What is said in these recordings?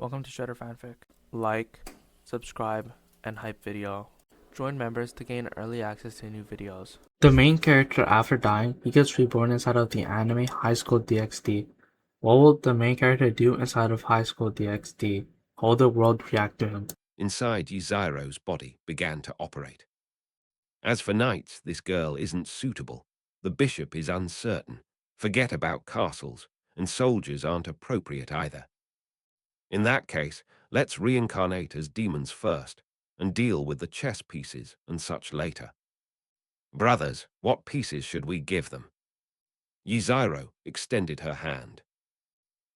Welcome to Shredder Fanfic. Like, subscribe, and hype video. Join members to gain early access to new videos. The main character, after dying, he gets reborn inside of the anime High School DxD. What will the main character do inside of High School DxD? How will the world react to him? Inside Yiziro's body began to operate. As for knights, this girl isn't suitable. The bishop is uncertain. Forget about castles, and soldiers aren't appropriate either. In that case, let's reincarnate as demons first, and deal with the chess pieces and such later. Brothers, what pieces should we give them? Yiziro extended her hand.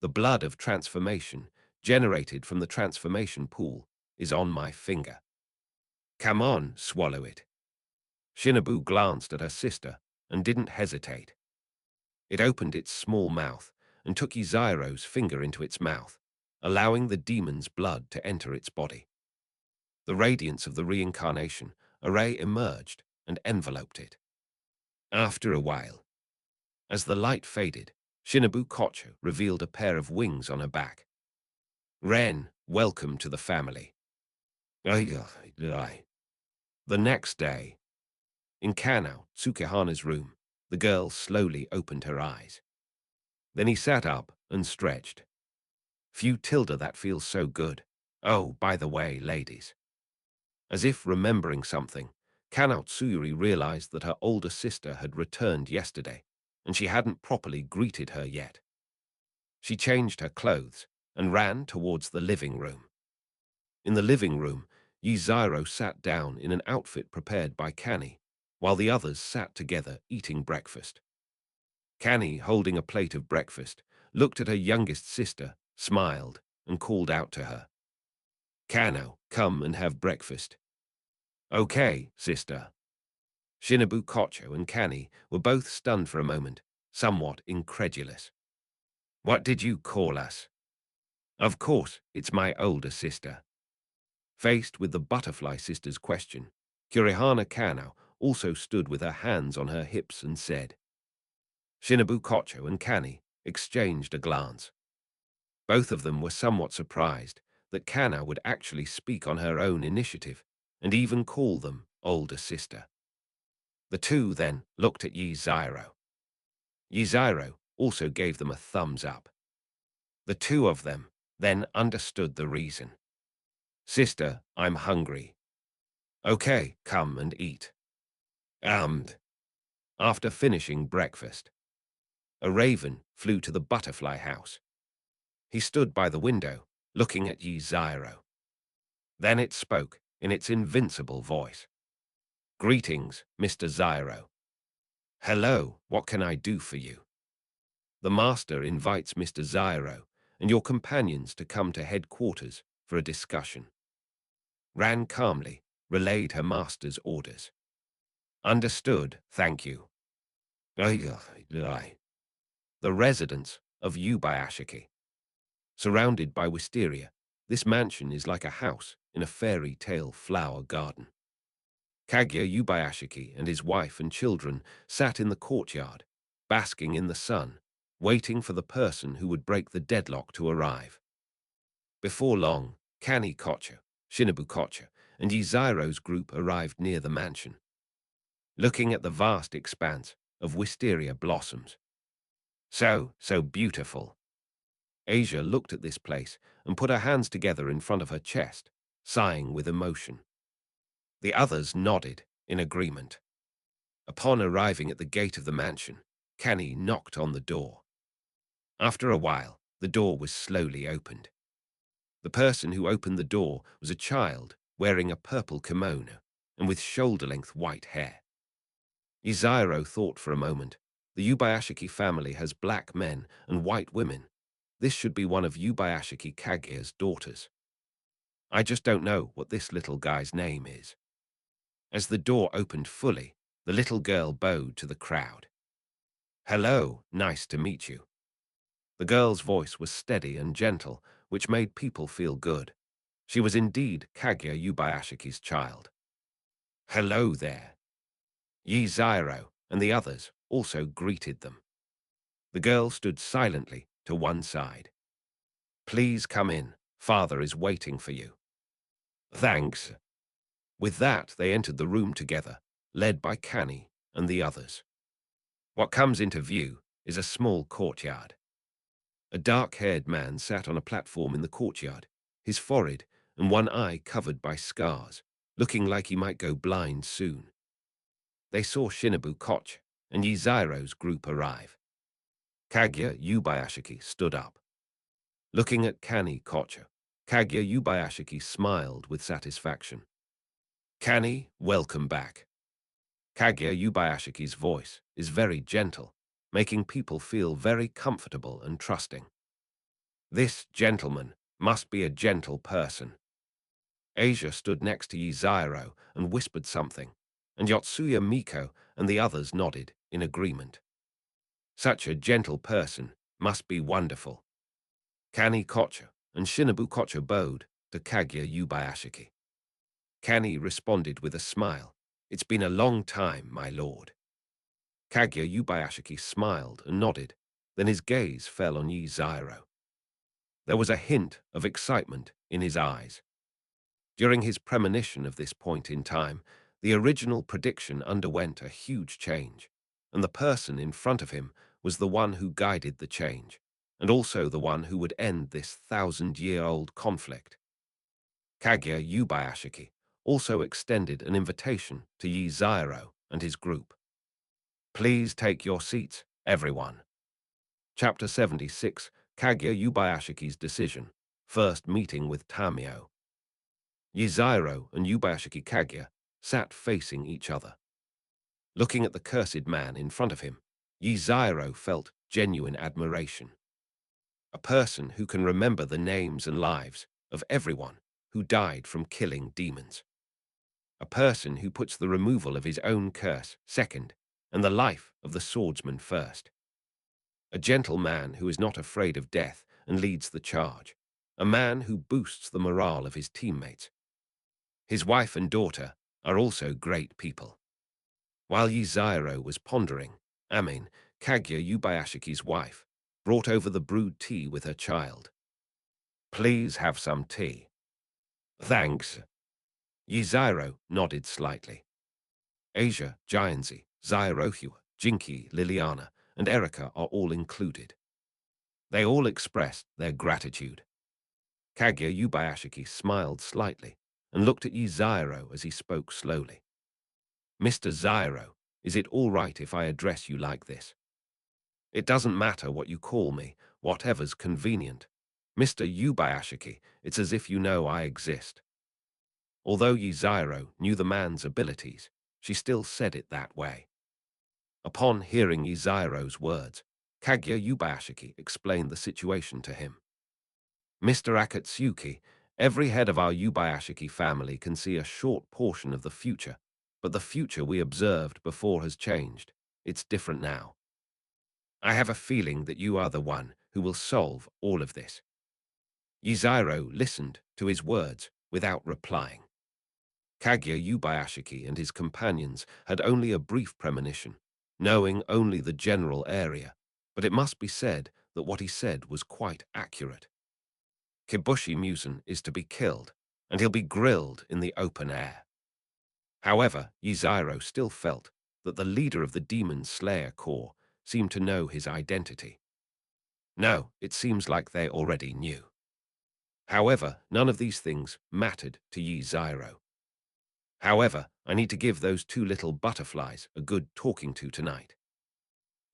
The blood of transformation, generated from the transformation pool, is on my finger. Come on, swallow it. Shinobu glanced at her sister and didn't hesitate. It opened its small mouth and took Yiziro's finger into its mouth, allowing the demon's blood to enter its body. The radiance of the reincarnation array emerged and enveloped it. After a while, as the light faded, Shinobu Kocho revealed a pair of wings on her back. Ren, welcome to the family. The next day, in Kanao, Tsukihana's room, the girl slowly opened her eyes. Then he sat up and stretched. Phew, Tilda, that feels so good. Oh, by the way, ladies. As if remembering something, Kanao Tsuyuri realized that her older sister had returned yesterday, and she hadn't properly greeted her yet. She changed her clothes and ran towards the living room. In the living room, Yiziro sat down in an outfit prepared by Kani, while the others sat together eating breakfast. Kani, holding a plate of breakfast, looked at her youngest sister, smiled, and called out to her. Kano, come and have breakfast. Okay, sister. Shinobu Kocho and Kani were both stunned for a moment, somewhat incredulous. What did you call us? Of course, it's my older sister. Faced with the butterfly sister's question, Kurihana Kano also stood with her hands on her hips and said. Shinobu Kocho and Kani exchanged a glance. Both of them were somewhat surprised that Kana would actually speak on her own initiative and even call them older sister. The two then looked at Yiziro. Yiziro also gave them a thumbs up. The two of them then understood the reason. Sister, I'm hungry. Okay, come and eat. After finishing breakfast, a raven flew to the butterfly house. He stood by the window, looking at Yiziro. Then it spoke in its invincible voice. Greetings, Mr. Zyro. Hello, what can I do for you? The master invites Mr. Zyro and your companions to come to headquarters for a discussion. Ran calmly relayed her master's orders. Understood, thank you. The residence of Yubayashiki. Surrounded by wisteria, this mansion is like a house in a fairy tale flower garden. Kaguya Yubayashiki and his wife and children sat in the courtyard, basking in the sun, waiting for the person who would break the deadlock to arrive. Before long, Kani Kocho, Shinobu Kocho, and Yiziro's group arrived near the mansion, looking at the vast expanse of wisteria blossoms. So beautiful. Asia looked at this place and put her hands together in front of her chest, sighing with emotion. The others nodded in agreement. Upon arriving at the gate of the mansion, Kani knocked on the door. After a while, the door was slowly opened. The person who opened the door was a child wearing a purple kimono and with shoulder-length white hair. Iziro thought for a moment. The Yubayashiki family has black men and white women. This should be one of Yubayashiki Kaguya's daughters. I just don't know what this little guy's name is. As the door opened fully, the little girl bowed to the crowd. Hello, nice to meet you. The girl's voice was steady and gentle, which made people feel good. She was indeed Kaguya Yubayashiki's child. Hello there. Yiziro and the others also greeted them. The girl stood silently to one side. Please come in, Father is waiting for you. Thanks. With that, they entered the room together, led by Canny and the others. What comes into view is a small courtyard. A dark-haired man sat on a platform in the courtyard, his forehead and one eye covered by scars, looking like he might go blind soon. They saw Shinobu Koch and Yiziro's group arrive. Kaguya Yubayashiki stood up. Looking at Kani Koch, Kaguya Yubayashiki smiled with satisfaction. Kani, welcome back. Kaguya Yubayashiki's voice is very gentle, making people feel very comfortable and trusting. This gentleman must be a gentle person. Asia stood next to Yiziro and whispered something, and Yotsuya Miko and the others nodded in agreement. Such a gentle person must be wonderful. Kani Kocha and Shinobu Kocha bowed to Kaguya Yubayashiki. Kani responded with a smile. It's been a long time, my lord. Kaguya Yubayashiki smiled and nodded, then his gaze fell on Yiziro. There was a hint of excitement in his eyes. During his premonition of this point in time, the original prediction underwent a huge change, and the person in front of him was the one who guided the change, and also the one who would end this 1,000-year-old conflict. Kaguya Yubayashiki also extended an invitation to Yiziro and his group. Please take your seats, everyone. Chapter 76, Kaguya Yubayashiki's Decision, First Meeting with Tamio. Yiziro and Yubayashiki Kaguya sat facing each other. Looking at the cursed man in front of him, Yiziro felt genuine admiration. A person who can remember the names and lives of everyone who died from killing demons. A person who puts the removal of his own curse second and the life of the swordsman first. A gentle man who is not afraid of death and leads the charge. A man who boosts the morale of his teammates. His wife and daughter are also great people. While Yiziro was pondering, Amin, Kaguya Yubayashiki's wife, brought over the brewed tea with her child. Please have some tea. Thanks. Yiziro nodded slightly. Asia, Gianzi, Zyrohua, Jinky, Liliana, and Erika are all included. They all expressed their gratitude. Kaguya Yubayashiki smiled slightly and looked at Yiziro as he spoke slowly. Mr. Zyro, is it all right if I address you like this? It doesn't matter what you call me, whatever's convenient. Mr. Yubayashiki, it's as if you know I exist. Although Yiziro knew the man's abilities, she still said it that way. Upon hearing Yiziro's words, Kaguya Yubayashiki explained the situation to him. Mr. Akatsuki, every head of our Yubayashiki family can see a short portion of the future, but the future we observed before has changed. It's different now. I have a feeling that you are the one who will solve all of this. Yiziro listened to his words without replying. Kaguya Yubayashiki and his companions had only a brief premonition, knowing only the general area, but it must be said that what he said was quite accurate. Kibushi Musen is to be killed, and he'll be grilled in the open air. However, Yiziro still felt that the leader of the Demon Slayer Corps seemed to know his identity. No, it seems like they already knew. However, none of these things mattered to Yiziro. However, I need to give those two little butterflies a good talking to tonight.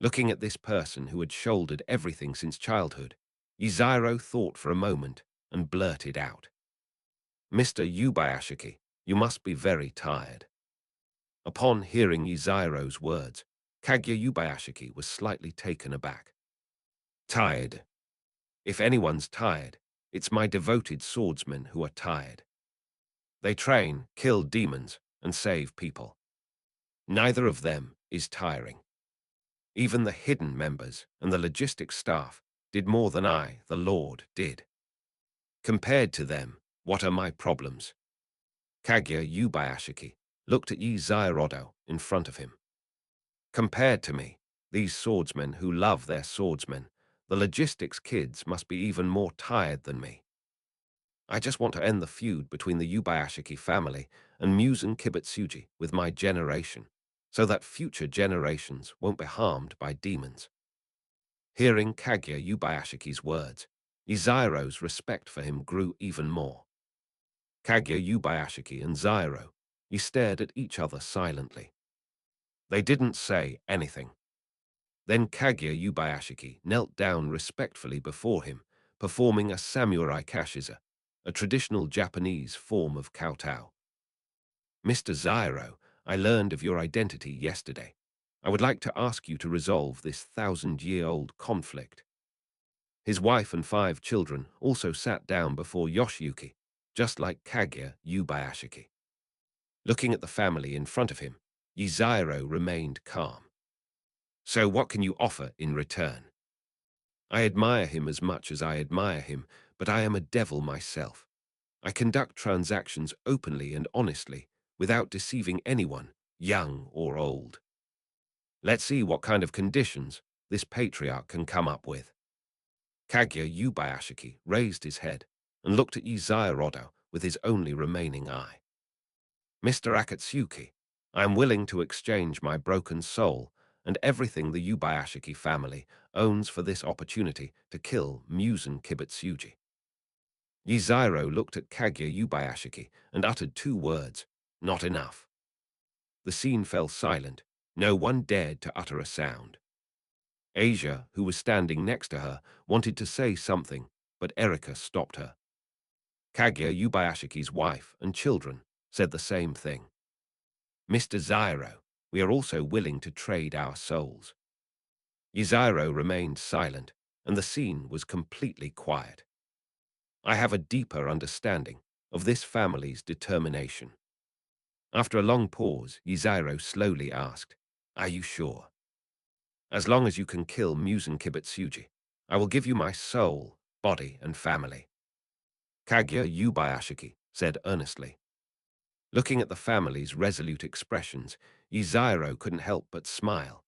Looking at this person who had shouldered everything since childhood, Yiziro thought for a moment and blurted out. Mr. Yubayashiki, you must be very tired. Upon hearing Yiziro's words, Kaguya Yubayashiki was slightly taken aback. Tired? If anyone's tired, it's my devoted swordsmen who are tired. They train, kill demons, and save people. Neither of them is tiring. Even the hidden members and the logistics staff did more than I, the Lord, did. Compared to them, what are my problems? Kaguya Yubayashiki looked at Yizirodo in front of him. Compared to me, these swordsmen who love their swordsmen, the logistics kids must be even more tired than me. I just want to end the feud between the Yubayashiki family and Musen Kibutsuji with my generation, so that future generations won't be harmed by demons. Hearing Kaguya Yubayashiki's words, Izairo's respect for him grew even more. Kaguya Yubayashiki and Zairo, stared at each other silently. They didn't say anything. Then Kaguya Yubayashiki knelt down respectfully before him, performing a samurai kashiza, a traditional Japanese form of kowtow. Mr. Zairo, I learned of your identity yesterday. I would like to ask you to resolve this 1,000-year-old conflict. His wife and 5 children also sat down before Yoshiyuki, just like Kaguya Yubayashiki. Looking at the family in front of him, Zairo remained calm. So what can you offer in return? I admire him as much as I admire him, but I am a devil myself. I conduct transactions openly and honestly, without deceiving anyone, young or old. Let's see what kind of conditions this patriarch can come up with. Kaguya Yubayashiki raised his head and looked at Izairodo with his only remaining eye. Mr. Akatsuki, I am willing to exchange my broken soul and everything the Yubayashiki family owns for this opportunity to kill Musen Kibutsuji. Yizairo looked at Kaguya Yubayashiki and uttered 2 words, not enough. The scene fell silent. No one dared to utter a sound. Asia, who was standing next to her, wanted to say something, but Erika stopped her. Kaguya Yubayashiki's wife and children said the same thing. Mr. Zairo, we are also willing to trade our souls. Yizairo remained silent, and the scene was completely quiet. I have a deeper understanding of this family's determination. After a long pause, Yizairo slowly asked, Are you sure? As long as you can kill Musen Kibutsuji, I will give you my soul, body, and family. Kaguya Yubayashiki said earnestly. Looking at the family's resolute expressions, Yizairo couldn't help but smile.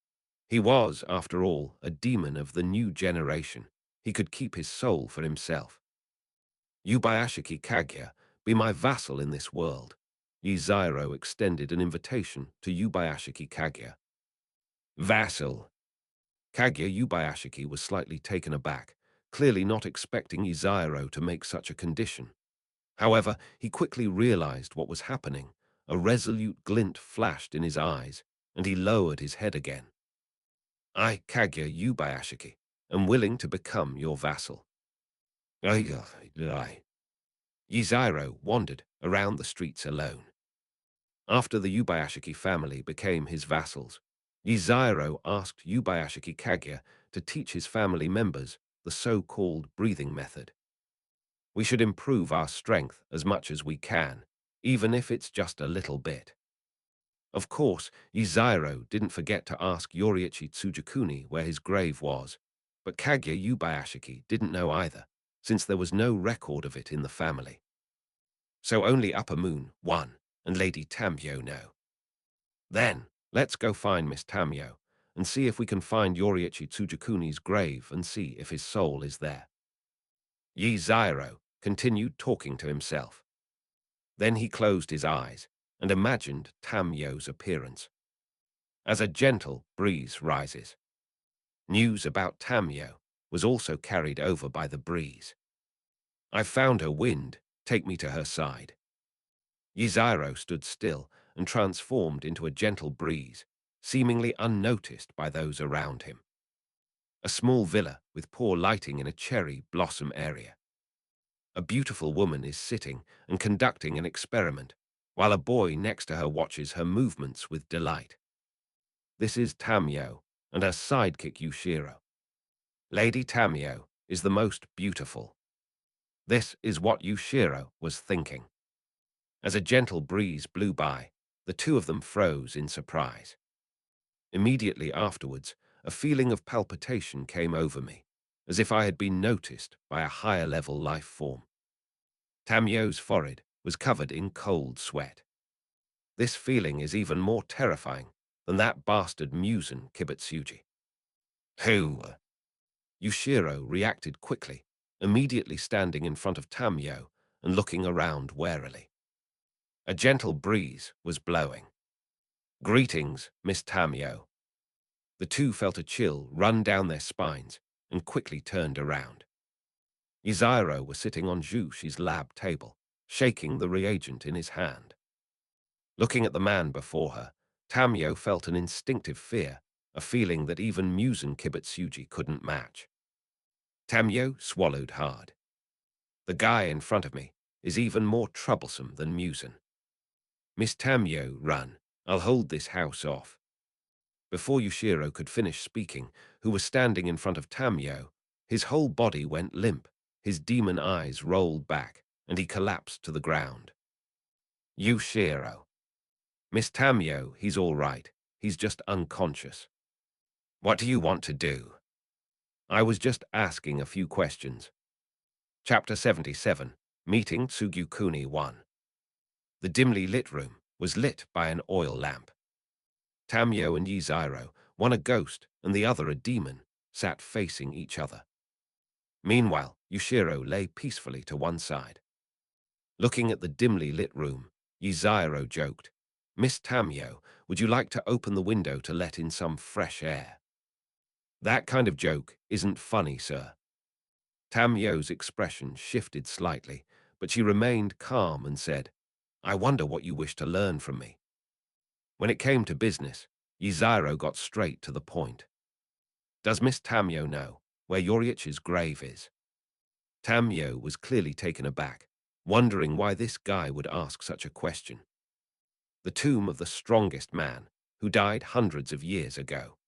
He was, after all, a demon of the new generation. He could keep his soul for himself. Yubayashiki Kaguya, be my vassal in this world. Yizairo extended an invitation to Yubayashiki Kaguya. Vassal. Kaguya Yubayashiki was slightly taken aback, clearly not expecting Yizairo to make such a condition. However, he quickly realized what was happening. A resolute glint flashed in his eyes, and he lowered his head again. I, Kaguya Yubayashiki, am willing to become your vassal. Yizairo wandered around the streets alone. After the Yubayashiki family became his vassals, Yizairo asked Yubayashiki Kaguya to teach his family members the so-called breathing method. We should improve our strength as much as we can, even if it's just a little bit. Of course, Yizairo didn't forget to ask Yoriichi Tsujikuni where his grave was, but Kaguya Yubayashiki didn't know either, since there was no record of it in the family. So only Upper Moon, 1, and Lady Tamyo know. Then, let's go find Miss Tamyo, and see if we can find Yoriichi Tsujikuni's grave and see if his soul is there. Yizairo continued talking to himself. Then he closed his eyes and imagined Tamyo's appearance. As a gentle breeze rises, news about Tamyo was also carried over by the breeze. I've found her, wind, take me to her side. Yizairo stood still and transformed into a gentle breeze, seemingly unnoticed by those around him. A small villa with poor lighting in a cherry blossom area. A beautiful woman is sitting and conducting an experiment, while a boy next to her watches her movements with delight. This is Tamyo and her sidekick Yushiro. Lady Tamyo is the most beautiful. This is what Yushiro was thinking. As a gentle breeze blew by, the 2 of them froze in surprise. Immediately afterwards, a feeling of palpitation came over me, as if I had been noticed by a higher-level life form. Tamyo's forehead was covered in cold sweat. This feeling is even more terrifying than that bastard Musen Kibutsuji. Who? Yushiro reacted quickly, immediately standing in front of Tamyo and looking around warily. A gentle breeze was blowing. "Greetings, Miss Tamio." The two felt a chill run down their spines and quickly turned around. Iziro was sitting on Jushi's lab table, shaking the reagent in his hand. Looking at the man before her, Tamio felt an instinctive fear, a feeling that even Musen Kibutsuji couldn't match. Tamio swallowed hard. The guy in front of me is even more troublesome than Musen. "Miss Tamio, run. I'll hold this house off." Before Yushiro could finish speaking, who was standing in front of Tamio, his whole body went limp, his demon eyes rolled back, and he collapsed to the ground. "Yushiro. Miss Tamio, he's all right. He's just unconscious." "What do you want to do?" "I was just asking a few questions." Chapter 77, Meeting Tsugyukuni 1. The dimly lit room was lit by an oil lamp. Tamio and Yiziro, one a ghost and the other a demon, sat facing each other. Meanwhile, Yushiro lay peacefully to one side. Looking at the dimly lit room, Yiziro joked, "Miss Tamio, would you like to open the window to let in some fresh air?" "That kind of joke isn't funny, sir." Tamio's expression shifted slightly, but she remained calm and said, "I wonder what you wish to learn from me." When it came to business, Yiziro got straight to the point. "Does Miss Tamio know where Yoriichi's grave is?" Tamio was clearly taken aback, wondering why this guy would ask such a question. The tomb of the strongest man, who died hundreds of years ago.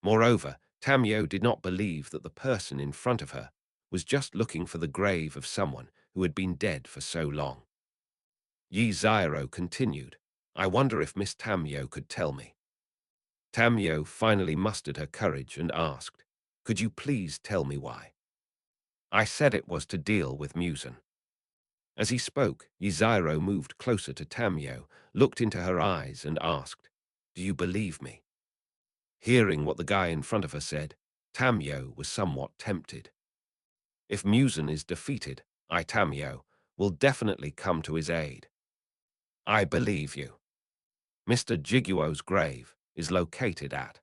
Moreover, Tamio did not believe that the person in front of her was just looking for the grave of someone who had been dead for so long. Yiziro continued, "I wonder if Miss Tamio could tell me." Tamio finally mustered her courage and asked, "Could you please tell me why?" "I said it was to deal with Musen." As he spoke, Yiziro moved closer to Tamio, looked into her eyes and asked, "Do you believe me?" Hearing what the guy in front of her said, Tamio was somewhat tempted. "If Musen is defeated, I, Tamio, will definitely come to his aid." "I believe you." "Mr. Jiguo's grave is located at—"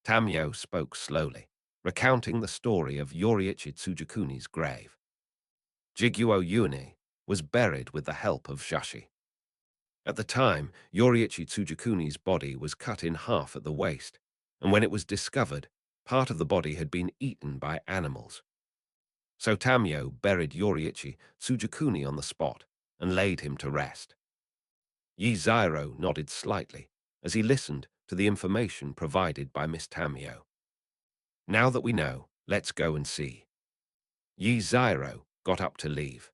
Tamio spoke slowly, recounting the story of Yoriichi Tsujikuni's grave. Jiguo Yuani was buried with the help of Shashi. At the time, Yoriichi Tsujikuni's body was cut in half at the waist, and when it was discovered, part of the body had been eaten by animals. So Tamio buried Yoriichi Tsujikuni on the spot and laid him to rest. Yiziro nodded slightly as he listened to the information provided by Miss Tamio. "Now that we know, let's go and see." Yiziro got up to leave.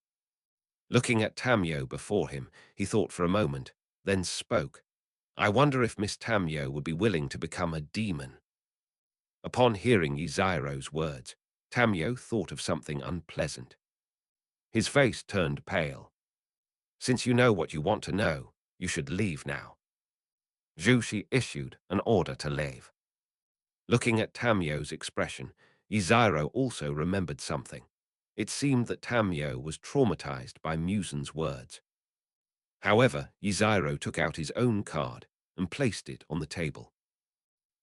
Looking at Tamio before him, he thought for a moment, then spoke. "I wonder if Miss Tamio would be willing to become a demon." Upon hearing Yiziro's words, Tamio thought of something unpleasant. His face turned pale. "Since you know what you want to know, you should leave now." Jushi issued an order to leave. Looking at Tamio's expression, Yiziro also remembered something. It seemed that Tamio was traumatized by Musen's words. However, Yiziro took out his own card and placed it on the table.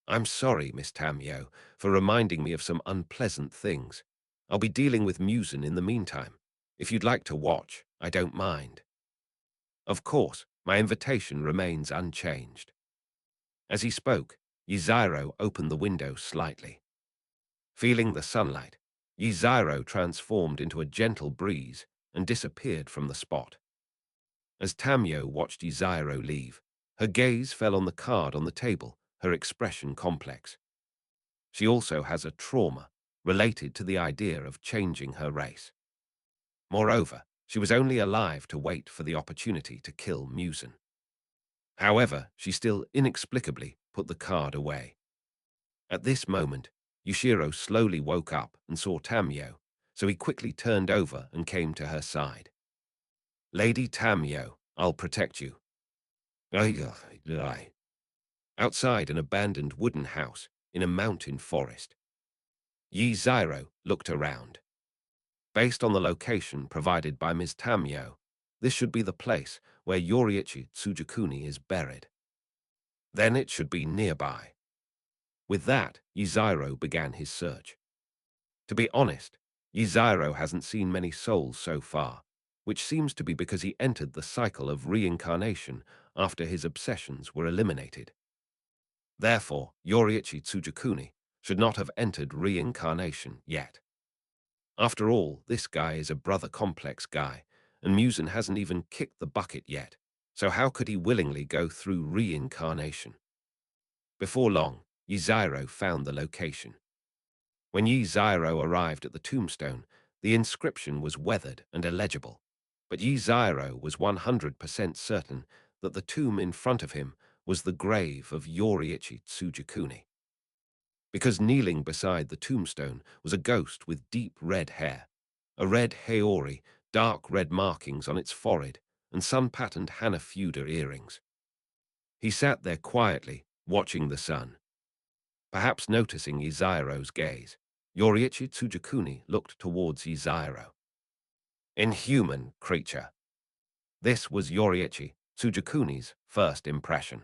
"I'm sorry, Miss Tamio, for reminding me of some unpleasant things. I'll be dealing with Musen in the meantime. If you'd like to watch, I don't mind." "Of course, my invitation remains unchanged." As he spoke, Yiziro opened the window slightly. Feeling the sunlight, Yiziro transformed into a gentle breeze and disappeared from the spot. As Tamio watched Yiziro leave, her gaze fell on the card on the table, her expression complex. She also has a trauma related to the idea of changing her race. Moreover, she was only alive to wait for the opportunity to kill Musen. However, she still inexplicably put the card away. At this moment, Yushiro slowly woke up and saw Tamio, so he quickly turned over and came to her side. "Lady Tamio, I'll protect you." Outside an abandoned wooden house in a mountain forest, Yiziro looked around. Based on the location provided by Ms. Tamyo, this should be the place where Yoriichi Tsujikuni is buried. Then it should be nearby. With that, Yuziro began his search. To be honest, Yuziro hasn't seen many souls so far, which seems to be because he entered the cycle of reincarnation after his obsessions were eliminated. Therefore, Yoriichi Tsujikuni should not have entered reincarnation yet. After all, this guy is a brother complex guy, and Musen hasn't even kicked the bucket yet, so how could he willingly go through reincarnation? Before long, Yuziro found the location. When Yuziro arrived at the tombstone, the inscription was weathered and illegible, but Yuziro was 100% certain that the tomb in front of him was the grave of Yoriichi Tsujikuni. Because kneeling beside the tombstone was a ghost with deep red hair, a red haori, dark red markings on its forehead, and sun-patterned Hanafuda earrings. He sat there quietly, watching the sun. Perhaps noticing Yuziro's gaze, Yoriichi Tsujikuni looked towards Yuziro. Inhuman creature. This was Yoriichi Tsujikuni's first impression.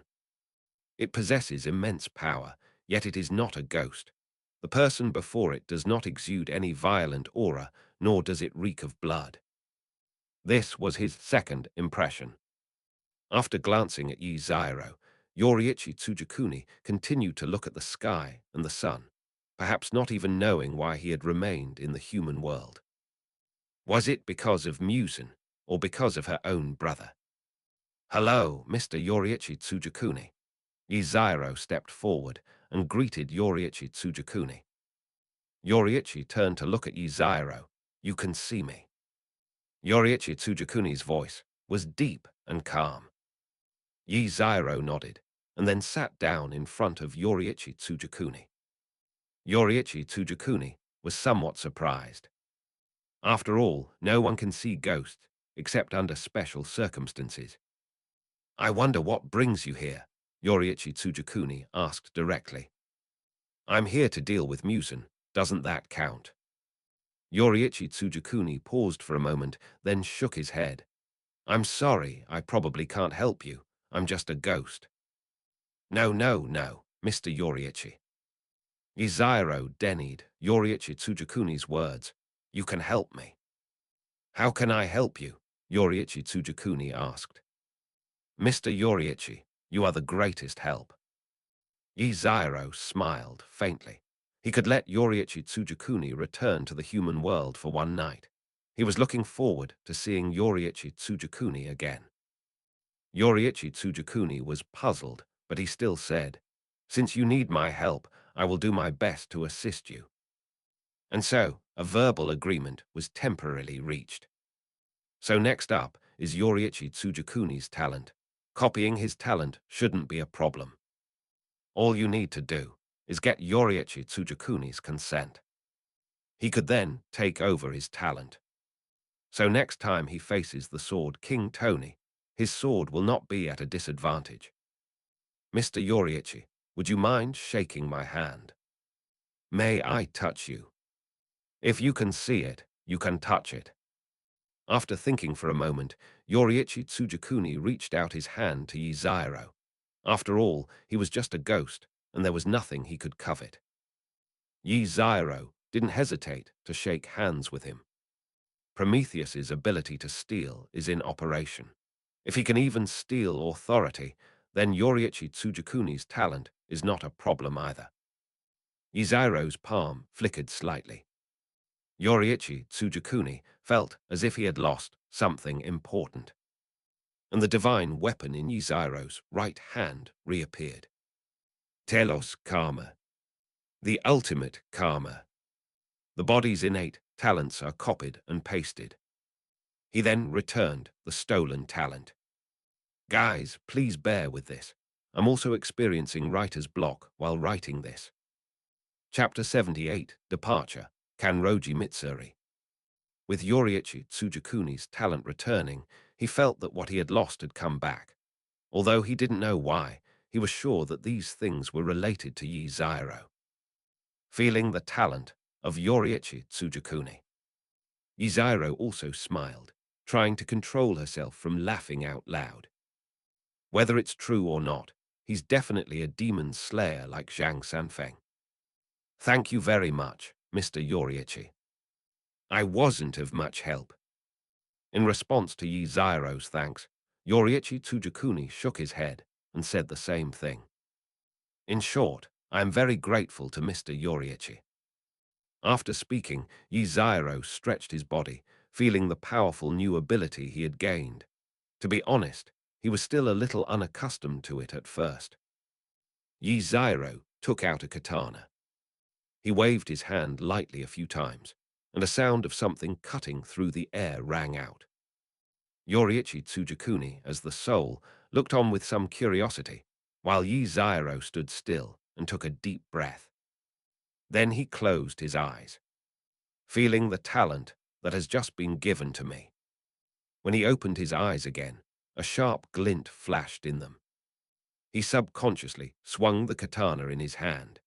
It possesses immense power, yet it is not a ghost. The person before it does not exude any violent aura, nor does it reek of blood. This was his second impression. After glancing at Yuziro, Yoriichi Tsujikuni continued to look at the sky and the sun, perhaps not even knowing why he had remained in the human world. Was it because of Musen, or because of her own brother? "Hello, Mr. Yoriichi Tsujikuni." Yuziro stepped forward and greeted Yoriichi Tsujikuni. Yoriichi turned to look at Yuziro. "You can see me." Yoriichi Tsujikuni's voice was deep and calm. Yuziro nodded, and then sat down in front of Yoriichi Tsujikuni. Yoriichi Tsujikuni was somewhat surprised. After all, no one can see ghosts, except under special circumstances. "I wonder what brings you here?" Yoriichi Tsujikuni asked directly. "I'm here to deal with Musen. Doesn't that count?" Yoriichi Tsujikuni paused for a moment, then shook his head. "I'm sorry, I probably can't help you. I'm just a ghost." No, Mr. Yoriichi." Yuziro denied Yoriichi Tsujikuni's words. "You can help me." "How can I help you?" Yoriichi Tsujikuni asked. "Mr. Yoriichi, you are the greatest help." Yuziro smiled faintly. He could let Yoriichi Tsujikuni return to the human world for one night. He was looking forward to seeing Yoriichi Tsujikuni again. Yoriichi Tsujikuni was puzzled, but he still said, "Since you need my help, I will do my best to assist you." And so, a verbal agreement was temporarily reached. So next up is Yoriichi Tsujikuni's talent. Copying his talent shouldn't be a problem. All you need to do is get Yoriichi Tsujikuni's consent. He could then take over his talent. So next time he faces the sword King Tony, his sword will not be at a disadvantage. "Mr. Yoriichi, would you mind shaking my hand?" "May I touch you?" "If you can see it, you can touch it." After thinking for a moment, Yoriichi Tsujikuni reached out his hand to Yuziro. After all, he was just a ghost, and there was nothing he could covet. Yuziro didn't hesitate to shake hands with him. Prometheus's ability to steal is in operation. If he can even steal authority, then Yoriichi Tsujikuni's talent is not a problem either. Yuziro's palm flickered slightly. Yoriichi Tsujikuni felt as if he had lost something important, and the divine weapon in Yuziro's right hand reappeared. Telos Karma, the ultimate karma. The body's innate talents are copied and pasted. He then returned the stolen talent. Guys, please bear with this. I'm also experiencing writer's block while writing this. Chapter 78, Departure, Kanroji Mitsuri. With Yoriichi Tsujikuni's talent returning, he felt that what he had lost had come back. Although he didn't know why, he was sure that these things were related to Yuziro. Feeling the talent of Yoriichi Tsujikuni. Yzairo also smiled, trying to control herself from laughing out loud. Whether it's true or not, he's definitely a demon slayer like Zhang Sanfeng. Thank you very much, Mr. Yoriichi. I wasn't of much help. In response to Yzairo's thanks, Yoriichi Tsujakuni shook his head and said the same thing. In short, I am very grateful to Mr. Yoriichi. After speaking, Yzairo stretched his body, feeling the powerful new ability he had gained. To be honest, he was still a little unaccustomed to it at first. Yzairo took out a katana. He waved his hand lightly a few times, and a sound of something cutting through the air rang out. Yoriichi Tsujakuni, as the soul, looked on with some curiosity, while Yzairo stood still and took a deep breath. Then he closed his eyes, feeling the talent that has just been given to me. When he opened his eyes again, a sharp glint flashed in them. He subconsciously swung the katana in his hand.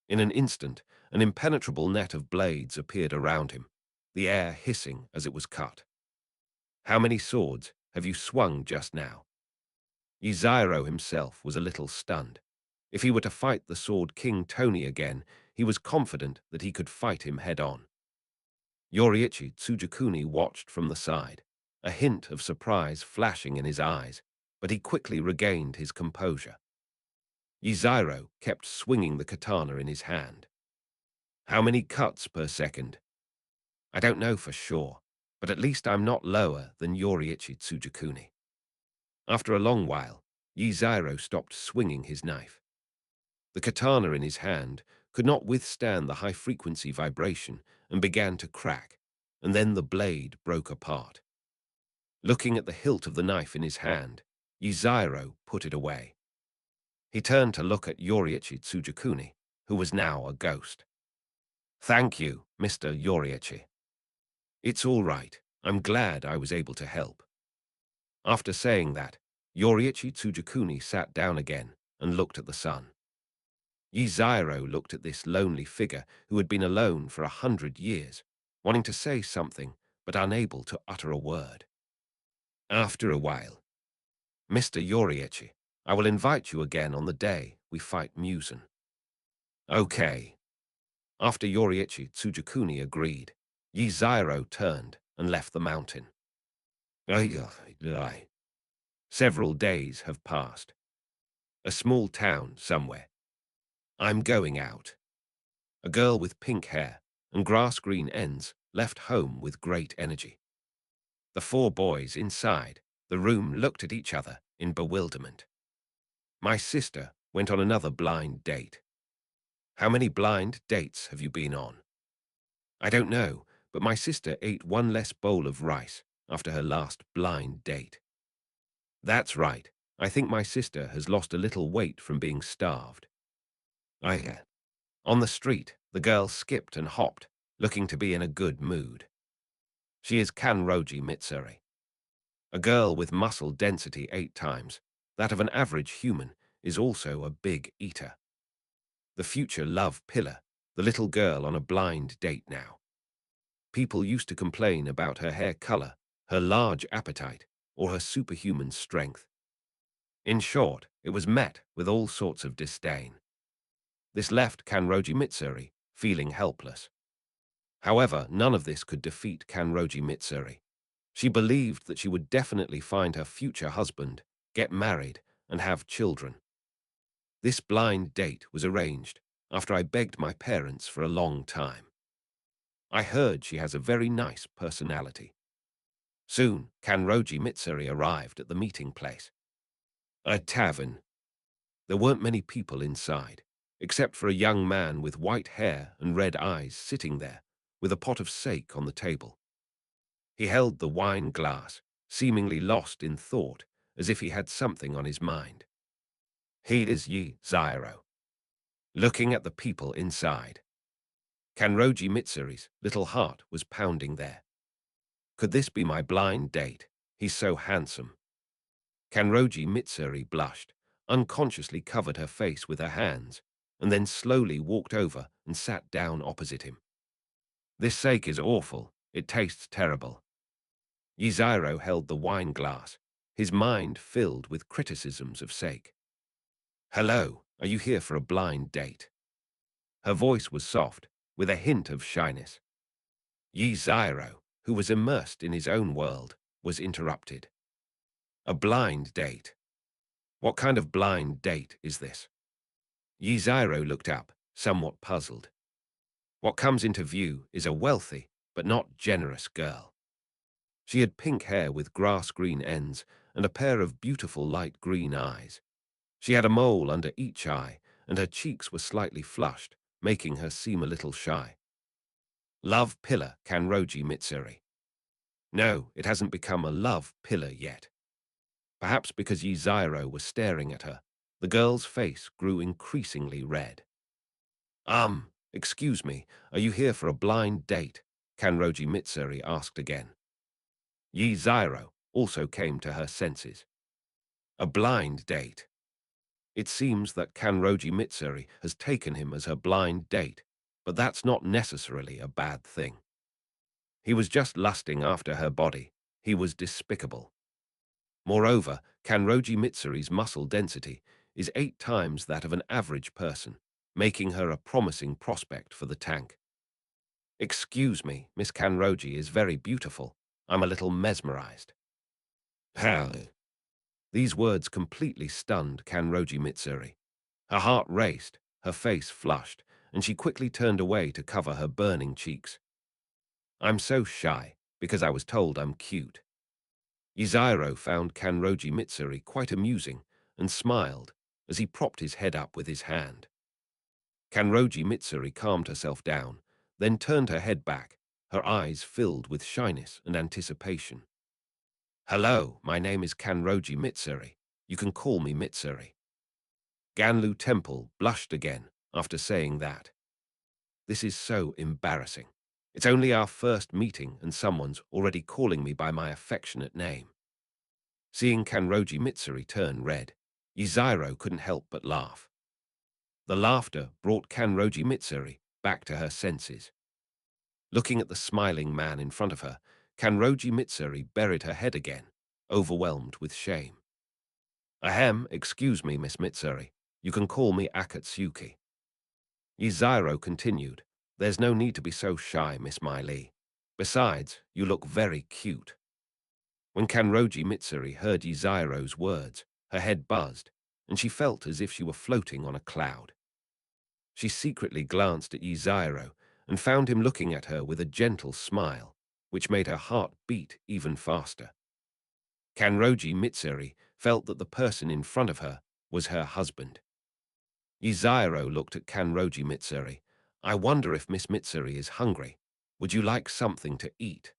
In an instant, an impenetrable net of blades appeared around him, the air hissing as it was cut. How many swords have you swung just now? Yzairo himself was a little stunned. If he were to fight the Sword King Tony again, he was confident that he could fight him head-on. Yoriichi Tsujakuni watched from the side, a hint of surprise flashing in his eyes, but he quickly regained his composure. Yzairo kept swinging the katana in his hand. How many cuts per second? I don't know for sure, but at least I'm not lower than Yoriichi Tsujakuni. After a long while, Yzairo stopped swinging his knife. The katana in his hand could not withstand the high-frequency vibration and began to crack, and then the blade broke apart. Looking at the hilt of the knife in his hand, Yzairo put it away. He turned to look at Yoriichi Tsujakuni, who was now a ghost. Thank you, Mr. Yoriichi. It's all right. I'm glad I was able to help. After saying that, Yoriichi Tsujakuni sat down again and looked at the sun. Yzairo looked at this lonely figure who had been alone for 100 years, wanting to say something but unable to utter a word. After a while, Mr. Yoriichi, I will invite you again on the day we fight Musen. Okay. After Yoriichi Tsujakuni agreed, Yzairo turned and left the mountain. Several days have passed. A small town somewhere. I'm going out. A girl with pink hair and grass-green ends left home with great energy. The four boys inside the room looked at each other in bewilderment. My sister went on another blind date. How many blind dates have you been on? I don't know, but my sister ate one less bowl of rice after her last blind date. That's right. I think my sister has lost a little weight from being starved. On the street, the girl skipped and hopped, looking to be in a good mood. She is Kanroji Mitsuri. A girl with muscle density 8 times that of an average human is also a big eater. The future love pillar, the little girl on a blind date now. People used to complain about her hair color, her large appetite, or her superhuman strength. In short, it was met with all sorts of disdain. This left Kanroji Mitsuri feeling helpless. However, none of this could defeat Kanroji Mitsuri. She believed that she would definitely find her future husband, get married, and have children. This blind date was arranged after I begged my parents for a long time. I heard she has a very nice personality. Soon, Kanroji Mitsuri arrived at the meeting place. A tavern. There weren't many people inside, except for a young man with white hair and red eyes sitting there, with a pot of sake on the table. He held the wine glass, seemingly lost in thought, as if he had something on his mind. He is Yzairo. Looking at the people inside. Kanroji Mitsuri's little heart was pounding there. Could this be my blind date? He's so handsome. Kanroji Mitsuri blushed, unconsciously covered her face with her hands, and then slowly walked over and sat down opposite him. This sake is awful. It tastes terrible. Yiziro held the wine glass, his mind filled with criticisms of Sake. Hello, are you here for a blind date? Her voice was soft, with a hint of shyness. Yiziro, who was immersed in his own world, was interrupted. A blind date? What kind of blind date is this? Yiziro looked up, somewhat puzzled. What comes into view is a wealthy, but not generous girl. She had pink hair with grass-green ends and a pair of beautiful light green eyes. She had a mole under each eye, and her cheeks were slightly flushed, making her seem a little shy. Love pillar Kanroji Mitsuri. No, it hasn't become a love pillar yet. Perhaps because Yiziro was staring at her, the girl's face grew increasingly red. Excuse me, are you here for a blind date? Kanroji Mitsuri asked again. Yiziro also came to her senses. A blind date. It seems that Kanroji Mitsuri has taken him as her blind date, but that's not necessarily a bad thing. He was just lusting after her body. He was despicable. Moreover, Kanroji Mitsuri's muscle density is 8 times that of an average person, making her a promising prospect for the tank. Excuse me, Miss Kanroji is very beautiful. I'm a little mesmerized. How? These words completely stunned Kanroji Mitsuri. Her heart raced, her face flushed, and she quickly turned away to cover her burning cheeks. I'm so shy, because I was told I'm cute. Yiziro found Kanroji Mitsuri quite amusing and smiled as he propped his head up with his hand. Kanroji Mitsuri calmed herself down, then turned her head back, her eyes filled with shyness and anticipation. Hello, my name is Kanroji Mitsuri. You can call me Mitsuri. Ganlu Temple blushed again after saying that. This is so embarrassing. It's only our first meeting and someone's already calling me by my affectionate name. Seeing Kanroji Mitsuri turn red, Yiziro couldn't help but laugh. The laughter brought Kanroji Mitsuri back to her senses. Looking at the smiling man in front of her, Kanroji Mitsuri buried her head again, overwhelmed with shame. Ahem, excuse me, Miss Mitsuri. You can call me Akatsuki. Yiziro continued, There's no need to be so shy, Miss Miley. Besides, you look very cute. When Kanroji Mitsuri heard Yiziro's words, her head buzzed, and she felt as if she were floating on a cloud. She secretly glanced at Yiziro and found him looking at her with a gentle smile, which made her heart beat even faster. Kanroji Mitsuri felt that the person in front of her was her husband. Yiziro looked at Kanroji Mitsuri. I wonder if Miss Mitsuri is hungry. Would you like something to eat?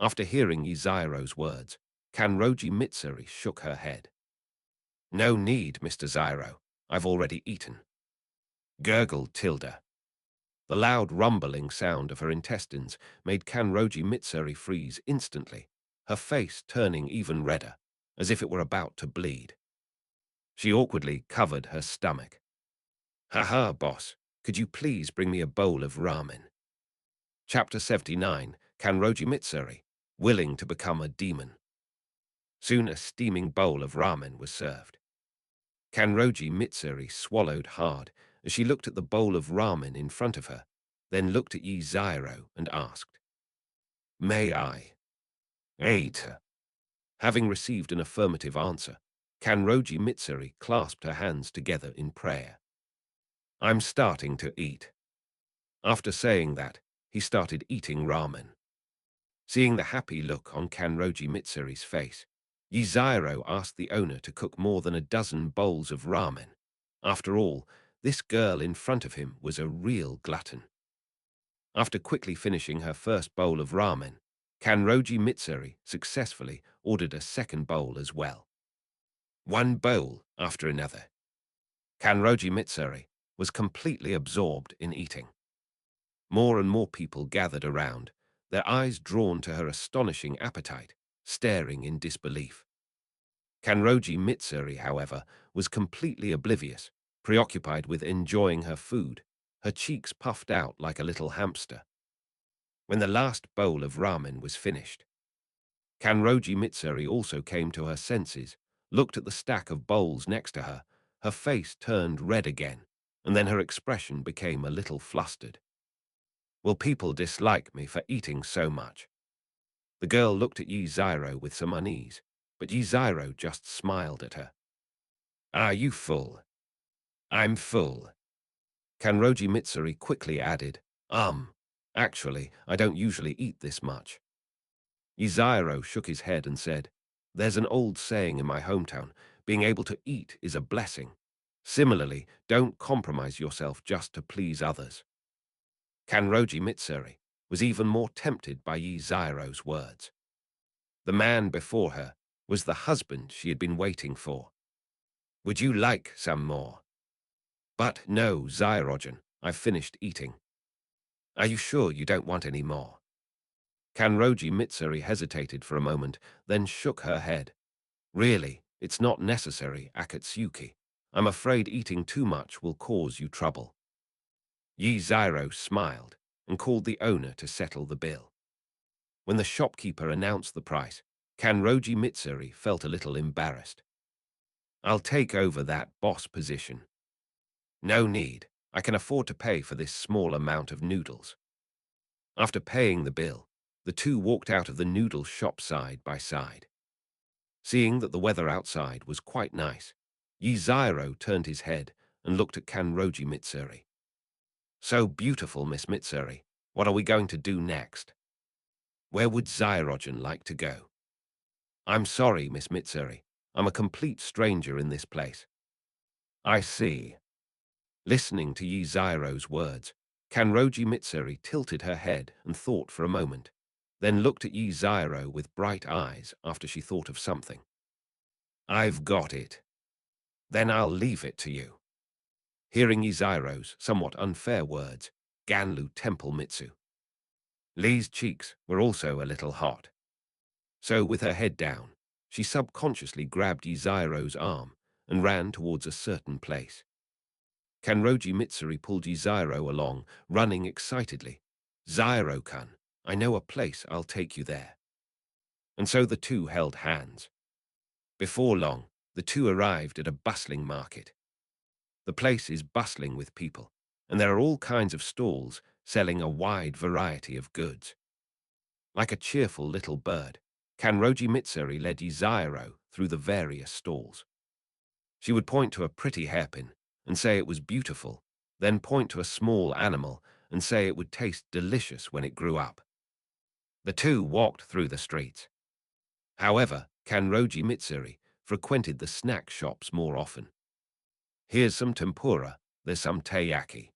After hearing Yiziro's words, Kanroji Mitsuri shook her head. No need, Mr. Zyro. I've already eaten. Gurgled Tilda. The loud rumbling sound of her intestines made Kanroji Mitsuri freeze instantly, her face turning even redder, as if it were about to bleed. She awkwardly covered her stomach. Haha, boss, could you please bring me a bowl of ramen? Chapter 79, Kanroji Mitsuri, willing to become a demon. Soon a steaming bowl of ramen was served. Kanroji Mitsuri swallowed hard as she looked at the bowl of ramen in front of her, then looked at Yiziro and asked, May I? Eat. Having received an affirmative answer, Kanroji Mitsuri clasped her hands together in prayer. I'm starting to eat. After saying that, he started eating ramen. Seeing the happy look on Kanroji Mitsuri's face, Yiziro asked the owner to cook more than a dozen bowls of ramen. After all, this girl in front of him was a real glutton. After quickly finishing her first bowl of ramen, Kanroji Mitsuri successfully ordered a second bowl as well. One bowl after another. Kanroji Mitsuri was completely absorbed in eating. More and more people gathered around, their eyes drawn to her astonishing appetite, staring in disbelief. Kanroji Mitsuri, however, was completely oblivious, preoccupied with enjoying her food, her cheeks puffed out like a little hamster. When the last bowl of ramen was finished, Kanroji Mitsuri also came to her senses, looked at the stack of bowls next to her. Her face turned red again, and then her expression became a little flustered. Will people dislike me for eating so much? The girl looked at Yi Zyro with some unease, but Yi Zyro just smiled at her. Are you full? I'm full. Kanroji Mitsuri quickly added, actually, I don't usually eat this much. Iziro shook his head and said, there's an old saying in my hometown, being able to eat is a blessing. Similarly, don't compromise yourself just to please others. Kanroji Mitsuri was even more tempted by Iziro's words. The man before her was the husband she had been waiting for. Would you like some more? But no, Zyrogen, I've finished eating. Are you sure you don't want any more? Kanroji Mitsuri hesitated for a moment, then shook her head. Really, it's not necessary, Akatsuki. I'm afraid eating too much will cause you trouble. Yi Zyro smiled and called the owner to settle the bill. When the shopkeeper announced the price, Kanroji Mitsuri felt a little embarrassed. I'll take over that boss position. No need. I can afford to pay for this small amount of noodles. After paying the bill, the two walked out of the noodle shop side by side. Seeing that the weather outside was quite nice, Yiziro turned his head and looked at Kanroji Mitsuri. So beautiful, Miss Mitsuri. What are we going to do next? Where would Zyrogen like to go? I'm sorry, Miss Mitsuri. I'm a complete stranger in this place. I see. Listening to Yiziro's words, Kanroji Mitsuri tilted her head and thought for a moment, then looked at Yiziro with bright eyes after she thought of something. I've got it. Then I'll leave it to you. Hearing Yiziro's somewhat unfair words, Ganlu Temple Mitsu. Lee's cheeks were also a little hot. So with her head down, she subconsciously grabbed Yiziro's arm and ran towards a certain place. Kanroji Mitsuri pulled Yiziro along, running excitedly. Zyro-kun, I know a place, I'll take you there. And so the two held hands. Before long, the two arrived at a bustling market. The place is bustling with people, and there are all kinds of stalls selling a wide variety of goods. Like a cheerful little bird, Kanroji Mitsuri led Yiziro through the various stalls. She would point to a pretty hairpin and say it was beautiful, then point to a small animal and say it would taste delicious when it grew up. The two walked through the streets. However, Kanroji Mitsuri frequented the snack shops more often. Here's some tempura, there's some taiyaki.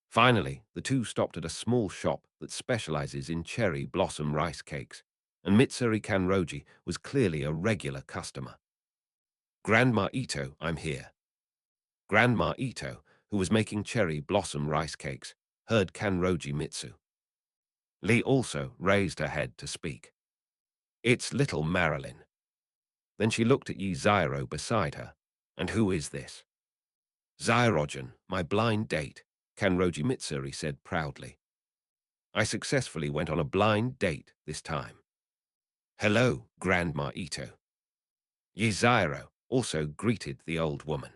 Finally, the two stopped at a small shop that specializes in cherry blossom rice cakes, and Mitsuri Kanroji was clearly a regular customer. Grandma Ito, I'm here. Grandma Ito, who was making cherry blossom rice cakes, heard Kanroji Mitsu. Lee also raised her head to speak. It's little Marilyn. Then she looked at Yiziro beside her. And who is this? Zyrogen, my blind date, Kanroji Mitsuri said proudly. I successfully went on a blind date this time. Hello, Grandma Ito. Yiziro also greeted the old woman.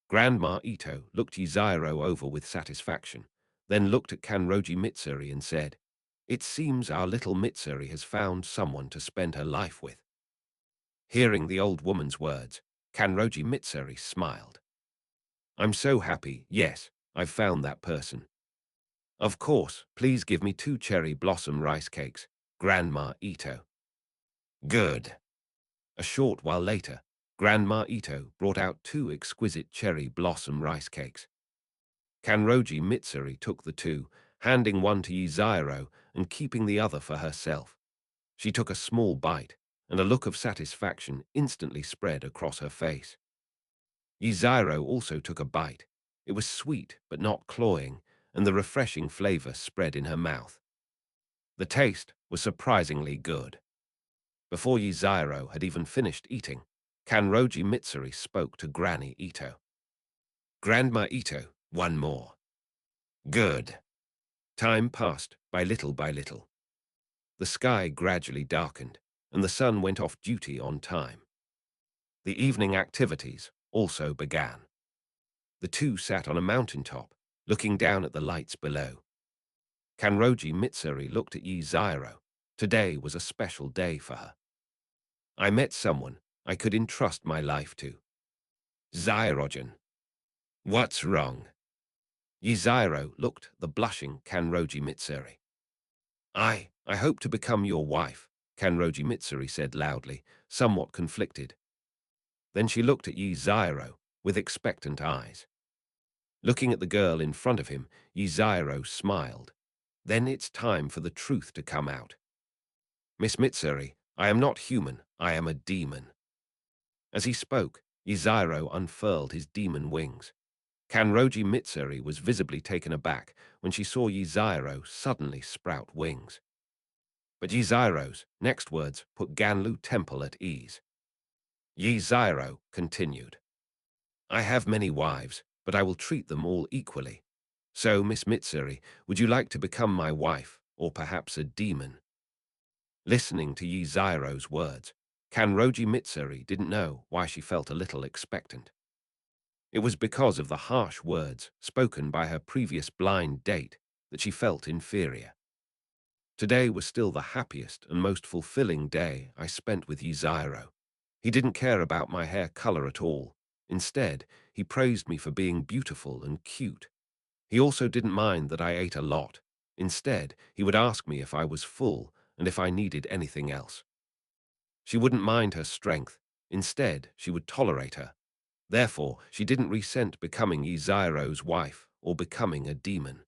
Grandma Ito looked Yiziro over with satisfaction, then looked at Kanroji Mitsuri and said, It seems our little Mitsuri has found someone to spend her life with. Hearing the old woman's words, Kanroji Mitsuri smiled. I'm so happy, yes, I've found that person. Of course, please give me 2 cherry blossom rice cakes, Grandma Ito. Good. A short while later, Grandma Ito brought out 2 exquisite cherry blossom rice cakes. Kanroji Mitsuri took the 2, handing one to Yiziro and keeping the other for herself. She took a small bite, and a look of satisfaction instantly spread across her face. Yiziro also took a bite. It was sweet but not cloying, and the refreshing flavor spread in her mouth. The taste was surprisingly good. Before Yiziro had even finished eating, Kanroji Mitsuri spoke to Granny Ito. Grandma Ito, one more. Good. Time passed by little by little. The sky gradually darkened, and the sun went off duty on time. The evening activities also began. The two sat on a mountaintop, looking down at the lights below. Kanroji Mitsuri looked at Yi Zairo. Today was a special day for her. I met someone I could entrust my life to. Zairogen. What's wrong? Yi Zairo looked the blushing Kanroji Mitsuri. I hope to become your wife, Kanroji Mitsuri said loudly, somewhat conflicted. Then she looked at Yi Zairo with expectant eyes. Looking at the girl in front of him, Yi Zairo smiled. Then it's time for the truth to come out. Miss Mitsuri, I am not human, I am a demon. As he spoke, Yi Zairo unfurled his demon wings. Kanroji Mitsuri was visibly taken aback when she saw Yi Zairo suddenly sprout wings. But Yi Zairo's next words put Ganlu Temple at ease. Yi Zairo continued. I have many wives, but I will treat them all equally. So, Miss Mitsuri, would you like to become my wife, or perhaps a demon? Listening to Yi Zairo's words, Kanroji Mitsuri didn't know why she felt a little expectant. It was because of the harsh words spoken by her previous blind date that she felt inferior. Today was still the happiest and most fulfilling day I spent with Yi Zairo. He didn't care about my hair color at all. Instead, he praised me for being beautiful and cute. He also didn't mind that I ate a lot. Instead, he would ask me if I was full and if I needed anything else. She wouldn't mind her strength. Instead, she would tolerate her. Therefore, she didn't resent becoming Yi Zairo's wife or becoming a demon.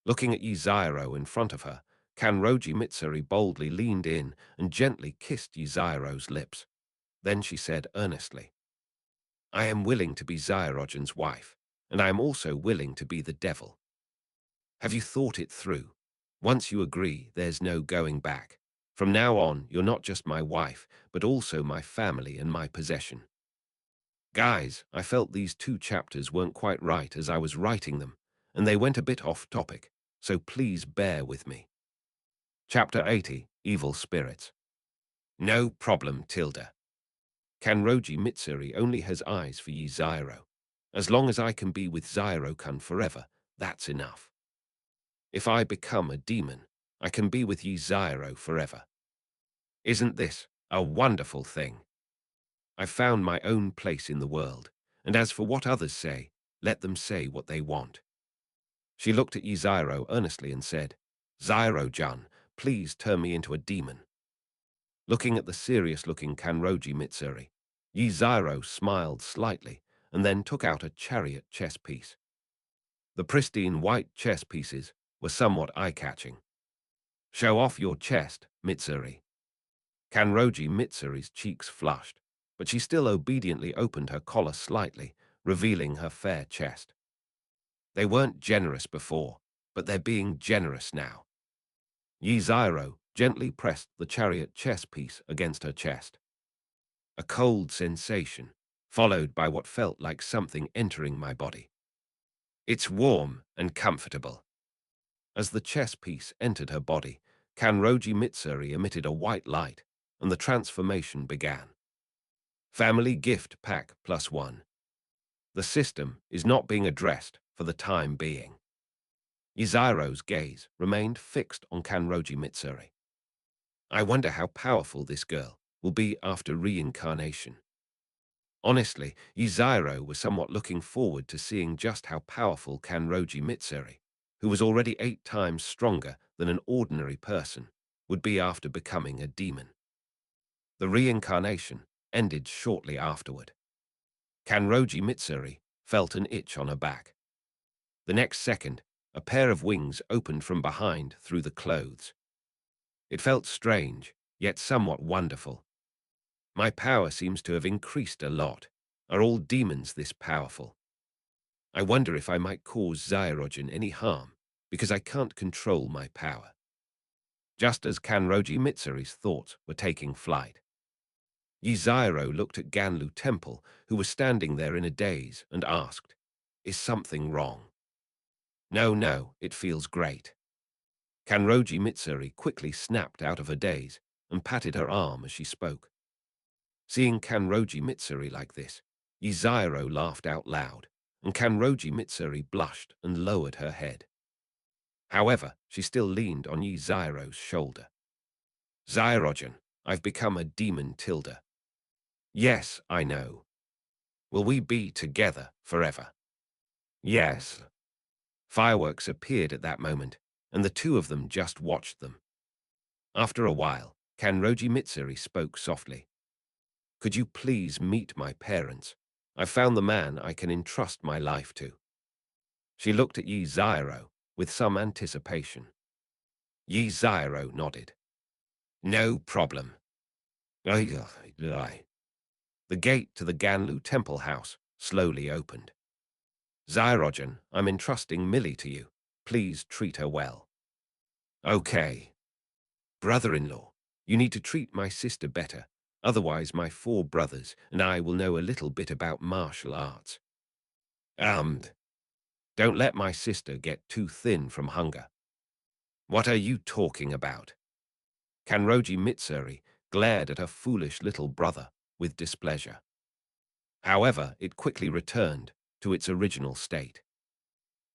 Looking at Yi Zairo in front of her, Kanroji Mitsuri boldly leaned in and gently kissed Yi Zairo's lips. Then she said earnestly, I am willing to be Zairogen's wife, and I am also willing to be the devil. Have you thought it through? Once you agree, there's no going back. From now on, you're not just my wife, but also my family and my possession. Guys, I felt these two chapters weren't quite right as I was writing them, and they went a bit off topic, so please bear with me. Chapter 80, Evil Spirits. No problem, Tilda. Kanroji Mitsuri only has eyes for Yi Zairo. As long as I can be with Zairo-kun forever, that's enough. If I become a demon, I can be with Yi Zairo forever. Isn't this a wonderful thing? I've found my own place in the world, and as for what others say, let them say what they want. She looked at Yi Zairo earnestly and said, Zairo-jun, please turn me into a demon. Looking at the serious-looking Kanroji Mitsuri, Yi Zairo smiled slightly and then took out a chariot chess piece. The pristine white chess pieces were somewhat eye-catching. Show off your chest, Mitsuri. Kanroji Mitsuri's cheeks flushed, but she still obediently opened her collar slightly, revealing her fair chest. They weren't generous before, but they're being generous now. Yi Zairo gently pressed the chariot chess piece against her chest. A cold sensation, followed by what felt like something entering my body. It's warm and comfortable. As the chess piece entered her body, Kanroji Mitsuri emitted a white light, and the transformation began. Family Gift Pack +1. The system is not being addressed for the time being. Yi Zairo's gaze remained fixed on Kanroji Mitsuri. I wonder how powerful this girl will be after reincarnation. Honestly, Yi Zairo was somewhat looking forward to seeing just how powerful Kanroji Mitsuri, who was already 8 times stronger than an ordinary person, would be after becoming a demon. The reincarnation ended shortly afterward. Kanroji Mitsuri felt an itch on her back. The next second, a pair of wings opened from behind through the clothes. It felt strange, yet somewhat wonderful. My power seems to have increased a lot. Are all demons this powerful? I wonder if I might cause Zairogen any harm, because I can't control my power. Just as Kanroji Mitsuri's thoughts were taking flight, Yi Zairo looked at Ganlu Temple, who was standing there in a daze, and asked, Is something wrong? No, no, it feels great. Kanroji Mitsuri quickly snapped out of her daze and patted her arm as she spoke. Seeing Kanroji Mitsuri like this, Yzairo laughed out loud, and Kanroji Mitsuri blushed and lowered her head. However, she still leaned on Yzairo's shoulder. Zyrogen, I've become a demon Tilda. Yes, I know. Will we be together forever? Yes. Fireworks appeared at that moment, and the two of them just watched them. After a while, Kanroji Mitsuri spoke softly. Could you please meet my parents? I've found the man I can entrust my life to. She looked at Yi Zyro with some anticipation. Yi Zyro nodded. No problem. The gate to the Ganlu temple house slowly opened. Zyrogen, I'm entrusting Millie to you. Please treat her well. Okay. Brother-in-law, you need to treat my sister better. Otherwise, my 4 brothers and I will know a little bit about martial arts. Don't let my sister get too thin from hunger. What are you talking about? Kanroji Mitsuri glared at her foolish little brother with displeasure. However, it quickly returned to its original state.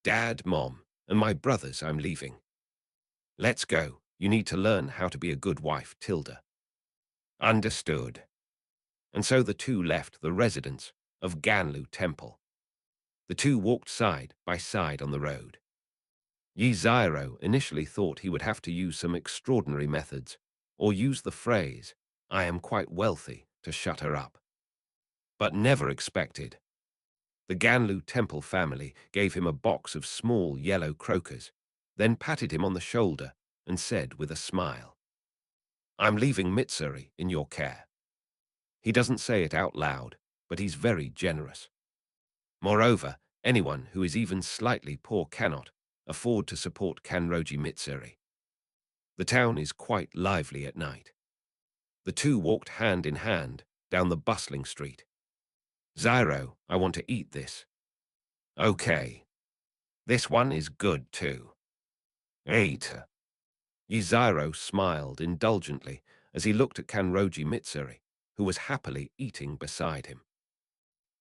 Dad, Mom, and my brothers, I'm leaving. Let's go. You need to learn how to be a good wife, Tilda. Understood. And so the two left the residence of Ganlu Temple. The two walked side by side on the road. Yzairo initially thought he would have to use some extraordinary methods, or use the phrase, I am quite wealthy, to shut her up. But never expected. The Ganlu Temple family gave him a box of small yellow crocus, then patted him on the shoulder and said with a smile, I'm leaving Mitsuri in your care. He doesn't say it out loud, but he's very generous. Moreover, anyone who is even slightly poor cannot afford to support Kanroji Mitsuri. The town is quite lively at night. The two walked hand in hand down the bustling street. Zyro, I want to eat this. Okay. This one is good too. Eat. Yzairo smiled indulgently as he looked at Kanroji Mitsuri, who was happily eating beside him.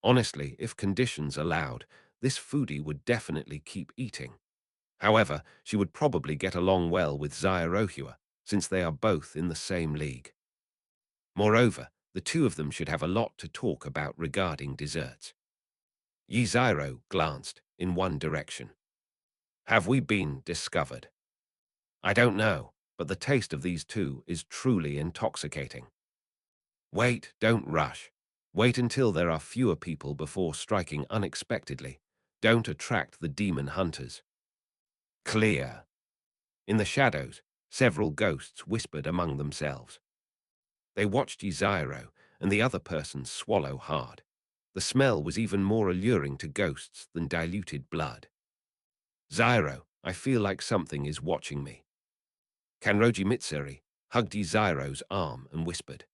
Honestly, if conditions allowed, this foodie would definitely keep eating. However, she would probably get along well with Zyrohua, since they are both in the same league. Moreover, the two of them should have a lot to talk about regarding desserts. Yzairo glanced in one direction. Have we been discovered? I don't know, but the taste of these two is truly intoxicating. Wait, don't rush. Wait until there are fewer people before striking unexpectedly. Don't attract the demon hunters. Clear. In the shadows, several ghosts whispered among themselves. They watched Yzairo and the other person swallow hard. The smell was even more alluring to ghosts than diluted blood. Zyro, I feel like something is watching me. Kanroji Mitsuri hugged Yzairo's arm and whispered.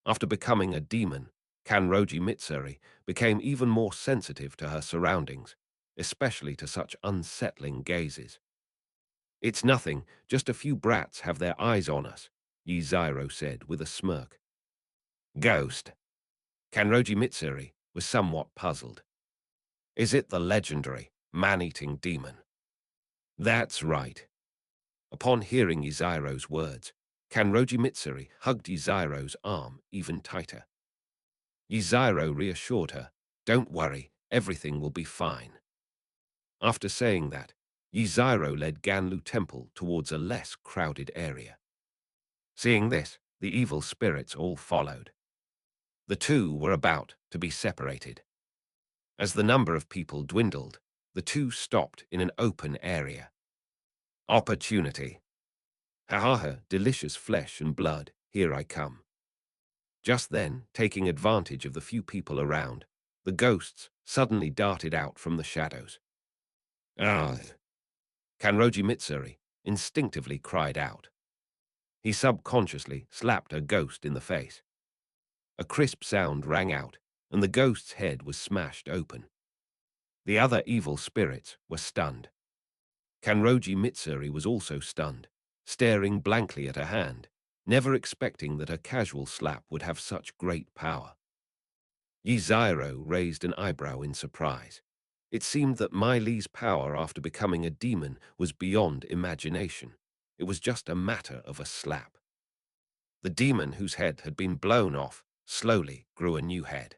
After becoming a demon, Kanroji Mitsuri became even more sensitive to her surroundings, especially to such unsettling gazes. It's nothing, just a few brats have their eyes on us, Yzairo said with a smirk. Ghost. Kanroji Mitsuri was somewhat puzzled. Is it the legendary, man-eating demon? That's right. Upon hearing Yzairo's words, Kanroji Mitsuri hugged Yzairo's arm even tighter. Yzairo reassured her, don't worry, everything will be fine. After saying that, Yzairo led Ganlu Temple towards a less crowded area. Seeing this, the evil spirits all followed. The two were about to be separated. As the number of people dwindled, the two stopped in an open area. Opportunity. Ha, delicious flesh and blood, here I come. Just then, taking advantage of the few people around, the ghosts suddenly darted out from the shadows. Ah! Kanroji Mitsuri instinctively cried out. He subconsciously slapped a ghost in the face. A crisp sound rang out, and the ghost's head was smashed open. The other evil spirits were stunned. Kanroji Mitsuri was also stunned, staring blankly at her hand, never expecting that a casual slap would have such great power. Yiziro raised an eyebrow in surprise. It seemed that Mai Li's power after becoming a demon was beyond imagination. It was just a matter of a slap. The demon whose head had been blown off slowly grew a new head.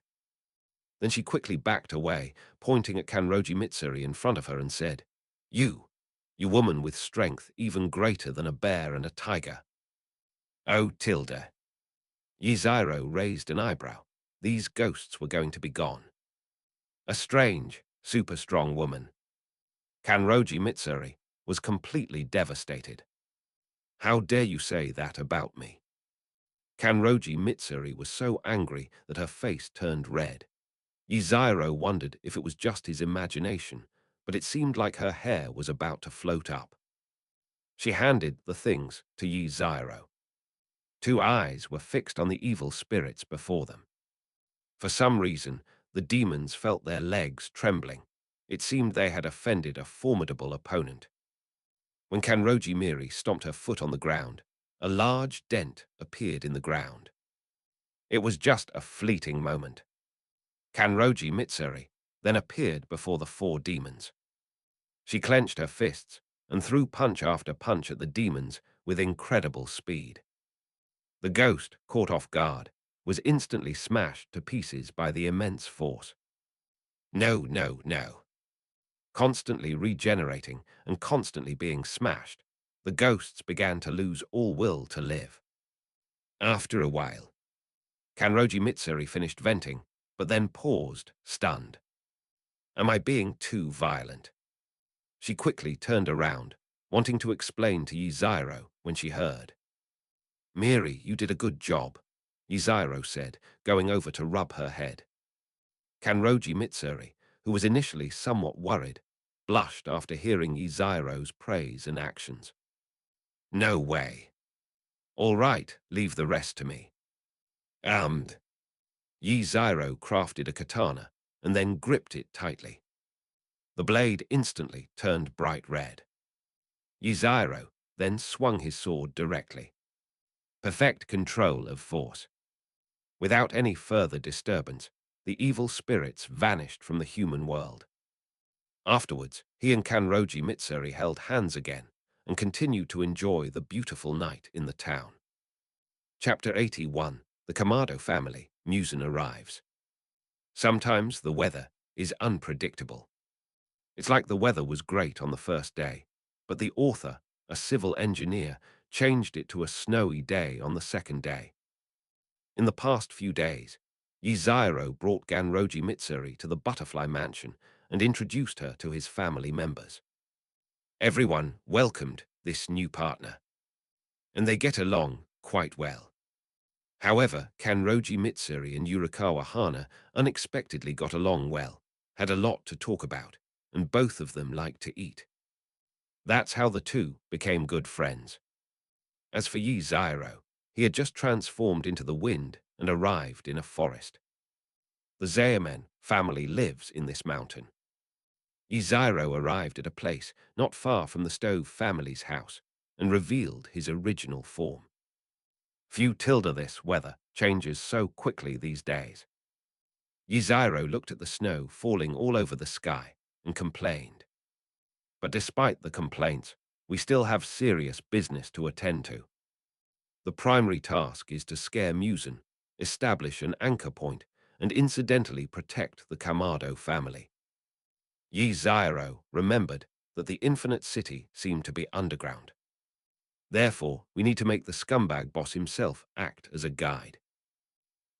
Then she quickly backed away, pointing at Kanroji Mitsuri in front of her and said, You woman with strength even greater than a bear and a tiger. Oh, Tilda. Yiziro raised an eyebrow. These ghosts were going to be gone. A strange, super strong woman. Kanroji Mitsuri was completely devastated. How dare you say that about me? Kanroji Mitsuri was so angry that her face turned red. Yiziro wondered if it was just his imagination, but it seemed like her hair was about to float up. She handed the things to Yiziro. Two eyes were fixed on the evil spirits before them. For some reason, the demons felt their legs trembling. It seemed they had offended a formidable opponent. When Kanroji Miri stomped her foot on the ground, a large dent appeared in the ground. It was just a fleeting moment. Kanroji Mitsuri then appeared before the four demons. She clenched her fists and threw punch after punch at the demons with incredible speed. The ghost, caught off guard, was instantly smashed to pieces by the immense force. No, no, no. Constantly regenerating and constantly being smashed, the ghosts began to lose all will to live. After a while, Kanroji Mitsuri finished venting, but then paused, stunned. Am I being too violent? She quickly turned around, wanting to explain to Yiziro when she heard. Miri, you did a good job, Yiziro said, going over to rub her head. Kanroji Mitsuri, who was initially somewhat worried, blushed after hearing Yiziro's praise and actions. No way. All right, leave the rest to me. Yiziro crafted a katana and then gripped it tightly. The blade instantly turned bright red. Yiziro then swung his sword directly. Perfect control of force. Without any further disturbance, the evil spirits vanished from the human world. Afterwards, he and Kanroji Mitsuri held hands again and continued to enjoy the beautiful night in the town. Chapter 81. The Kamado Family, Musen arrives. Sometimes the weather is unpredictable. It's like the weather was great on the first day, but the author, a civil engineer, changed it to a snowy day on the second day. In the past few days, Yiziro brought Kanroji Mitsuri to the Butterfly Mansion and introduced her to his family members. Everyone welcomed this new partner, and they get along quite well. However, Kanroji Mitsuri and Yurikawa Hana unexpectedly got along well, had a lot to talk about, and both of them liked to eat. That's how the two became good friends. As for Yiziro, he had just transformed into the wind and arrived in a forest. The Zeamen family lives in this mountain. Yiziro arrived at a place not far from the Stove family's house and revealed his original form. Few tilde this weather changes so quickly these days. Yiziro looked at the snow falling all over the sky and complained. But despite the complaints, we still have serious business to attend to. The primary task is to scare Musen, establish an anchor point, and incidentally protect the Kamado family. Yiziro remembered that the Infinite City seemed to be underground. Therefore, we need to make the scumbag boss himself act as a guide.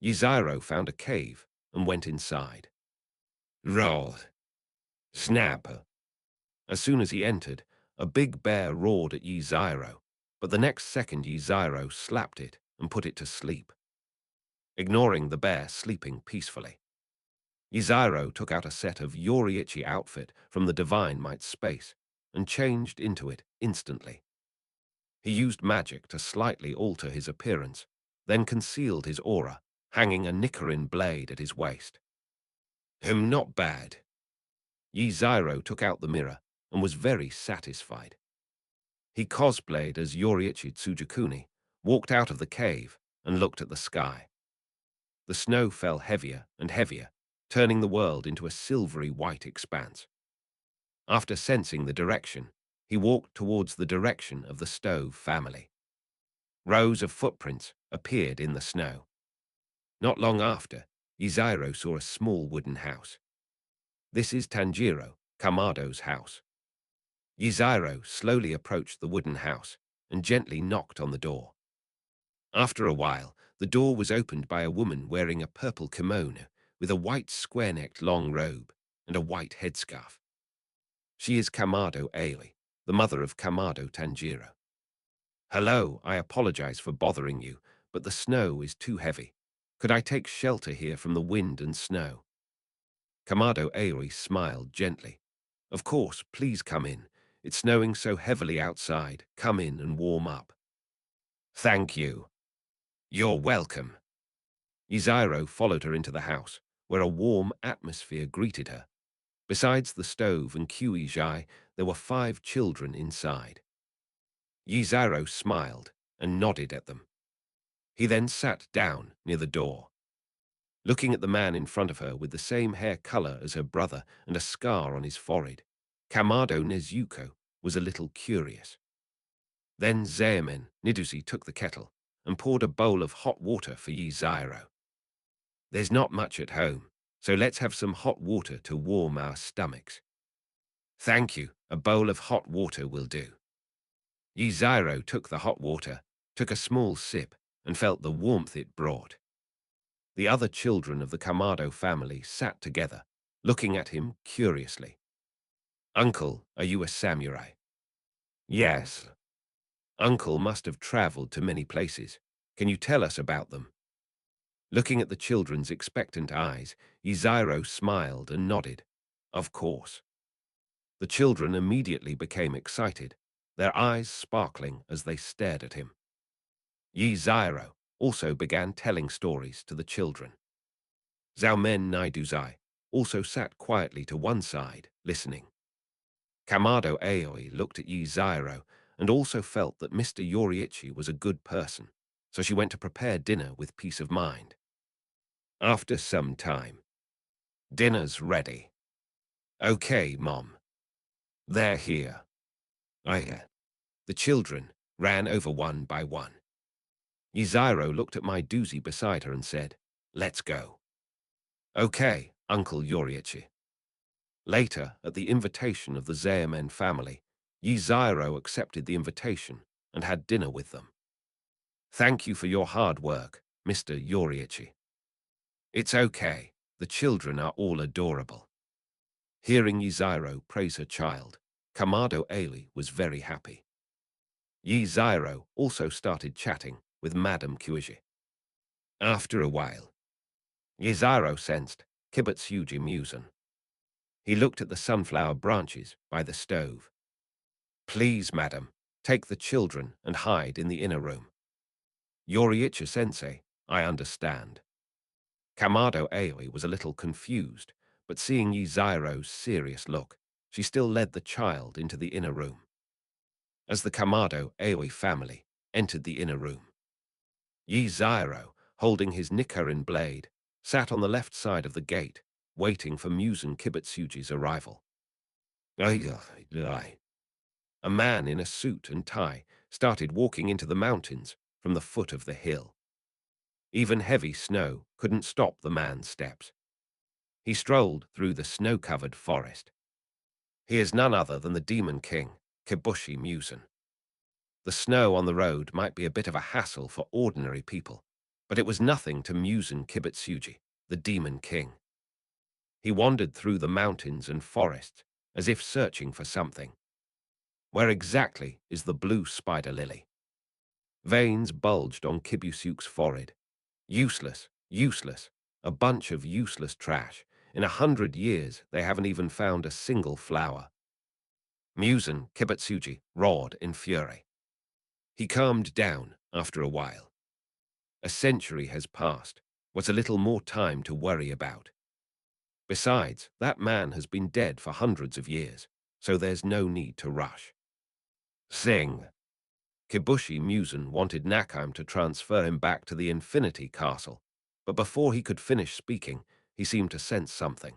Yiziro found a cave and went inside. Roll. Snap. As soon as he entered, a big bear roared at Yiziro, but the next second Yiziro slapped it and put it to sleep, ignoring the bear sleeping peacefully. Yiziro took out a set of Yoriichi outfit from the Divine Might space and changed into it instantly. He used magic to slightly alter his appearance, then concealed his aura, hanging a Nichirin blade at his waist. Not bad. Yiziro took out the mirror and was very satisfied. He cosplayed as Yoriichi Tsujikuni, walked out of the cave, and looked at the sky. The snow fell heavier and heavier, turning the world into a silvery white expanse. After sensing the direction, he walked towards the direction of the stove family. Rows of footprints appeared in the snow. Not long after, Iziro saw a small wooden house. This is Tanjiro, Kamado's house. Yiziro slowly approached the wooden house and gently knocked on the door. After a while, the door was opened by a woman wearing a purple kimono with a white square-necked long robe and a white headscarf. She is Kamado Aoi, the mother of Kamado Tanjiro. Hello, I apologize for bothering you, but the snow is too heavy. Could I take shelter here from the wind and snow? Kamado Aoi smiled gently. Of course, please come in. It's snowing so heavily outside. Come in and warm up. Thank you. You're welcome. Iziro followed her into the house, where a warm atmosphere greeted her. Besides the stove and Kyuijai, there were 5 children inside. Yiziro smiled and nodded at them. He then sat down near the door. Looking at the man in front of her with the same hair color as her brother and a scar on his forehead, Kamado Nezuko was a little curious. Then Zaemen Nidusi took the kettle and poured a bowl of hot water for Yiziro. There's not much at home, so let's have some hot water to warm our stomachs. Thank you, a bowl of hot water will do. Yiziro took the hot water, took a small sip, and felt the warmth it brought. The other children of the Kamado family sat together, looking at him curiously. Uncle, are you a samurai? Yes. Uncle must have traveled to many places. Can you tell us about them? Looking at the children's expectant eyes, Yiziro smiled and nodded. Of course. The children immediately became excited, their eyes sparkling as they stared at him. Yiziro also began telling stories to the children. Zaumen Naiduzai also sat quietly to one side, listening. Kamado Aoi looked at Yiziro and also felt that Mr. Yoriichi was a good person, so she went to prepare dinner with peace of mind. After some time, dinner's ready. Okay, Mom. They're here. The children ran over one by one. Yiziro looked at my doozy beside her and said, Let's go. Okay, Uncle Yoriichi. Later, at the invitation of the Zaemen family, Yiziro accepted the invitation and had dinner with them. Thank you for your hard work, Mr. Yoriichi. It's okay. The children are all adorable. Hearing Yiziro praise her child, Kamado Aoi was very happy. Yiziro also started chatting with Madame Kyuji. After a while, Yiziro sensed Kibutsuji Musen. He looked at the sunflower branches by the stove. Please, madam, take the children and hide in the inner room. Yoriichi-sensei, I understand. Kamado Aoi was a little confused, but seeing Yiziro's serious look, she still led the child into the inner room. As the Kamado Aoi family entered the inner room, Yiziro, holding his Nikarin blade, sat on the left side of the gate, waiting for Musen Kibutsuji's arrival. A man in a suit and tie started walking into the mountains from the foot of the hill. Even heavy snow couldn't stop the man's steps. He strolled through the snow-covered forest. He is none other than the Demon King, Kibushi Musen. The snow on the road might be a bit of a hassle for ordinary people, but it was nothing to Musen Kibutsuji, the Demon King. He wandered through the mountains and forests as if searching for something. Where exactly is the blue spider lily? Veins bulged on Kibusuke's forehead. Useless, useless, a bunch of useless trash. In 100 years, they haven't even found a single flower. Musen Kibutsuji roared in fury. He calmed down after a while. A century has passed. What's a little more time to worry about? Besides, that man has been dead for hundreds of years. so there's no need to rush. Sing! Kibushi Musen wanted Nakheim to transfer him back to the Infinity Castle, but before he could finish speaking, he seemed to sense something.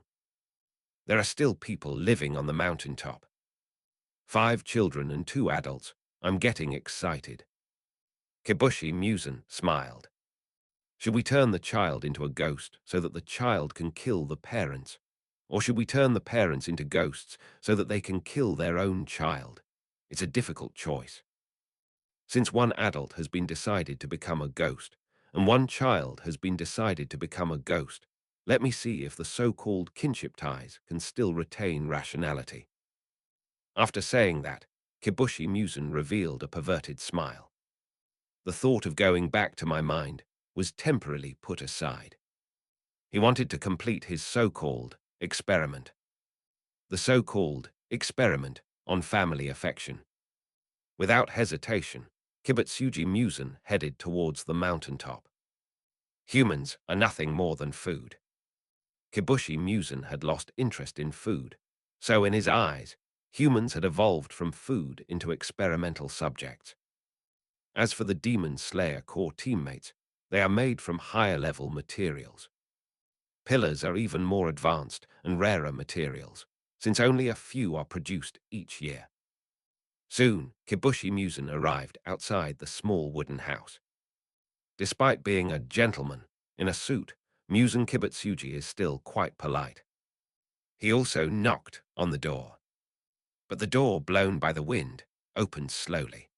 There are still people living on the mountaintop. 5 children and 2 adults. I'm getting excited. Kibushi Musen smiled. Should we turn the child into a ghost so that the child can kill the parents? Or should we turn the parents into ghosts so that they can kill their own child? It's a difficult choice. Since one adult has been decided to become a ghost, and one child has been decided to become a ghost, let me see if the so-called kinship ties can still retain rationality. After saying that, Kibushi Musen revealed a perverted smile. The thought of going back to my mind was temporarily put aside. He wanted to complete his so-called experiment. The so-called experiment on family affection. Without hesitation, Kibutsuji Musen headed towards the mountaintop. Humans are nothing more than food. Kibushi Musen had lost interest in food, so in his eyes, humans had evolved from food into experimental subjects. As for the Demon Slayer core teammates, they are made from higher-level materials. Pillars are even more advanced and rarer materials, since only a few are produced each year. Soon, Kibushi Musen arrived outside the small wooden house. Despite being a gentleman in a suit, Musen Kibutsuji is still quite polite. He also knocked on the door. But the door, blown by the wind, opened slowly.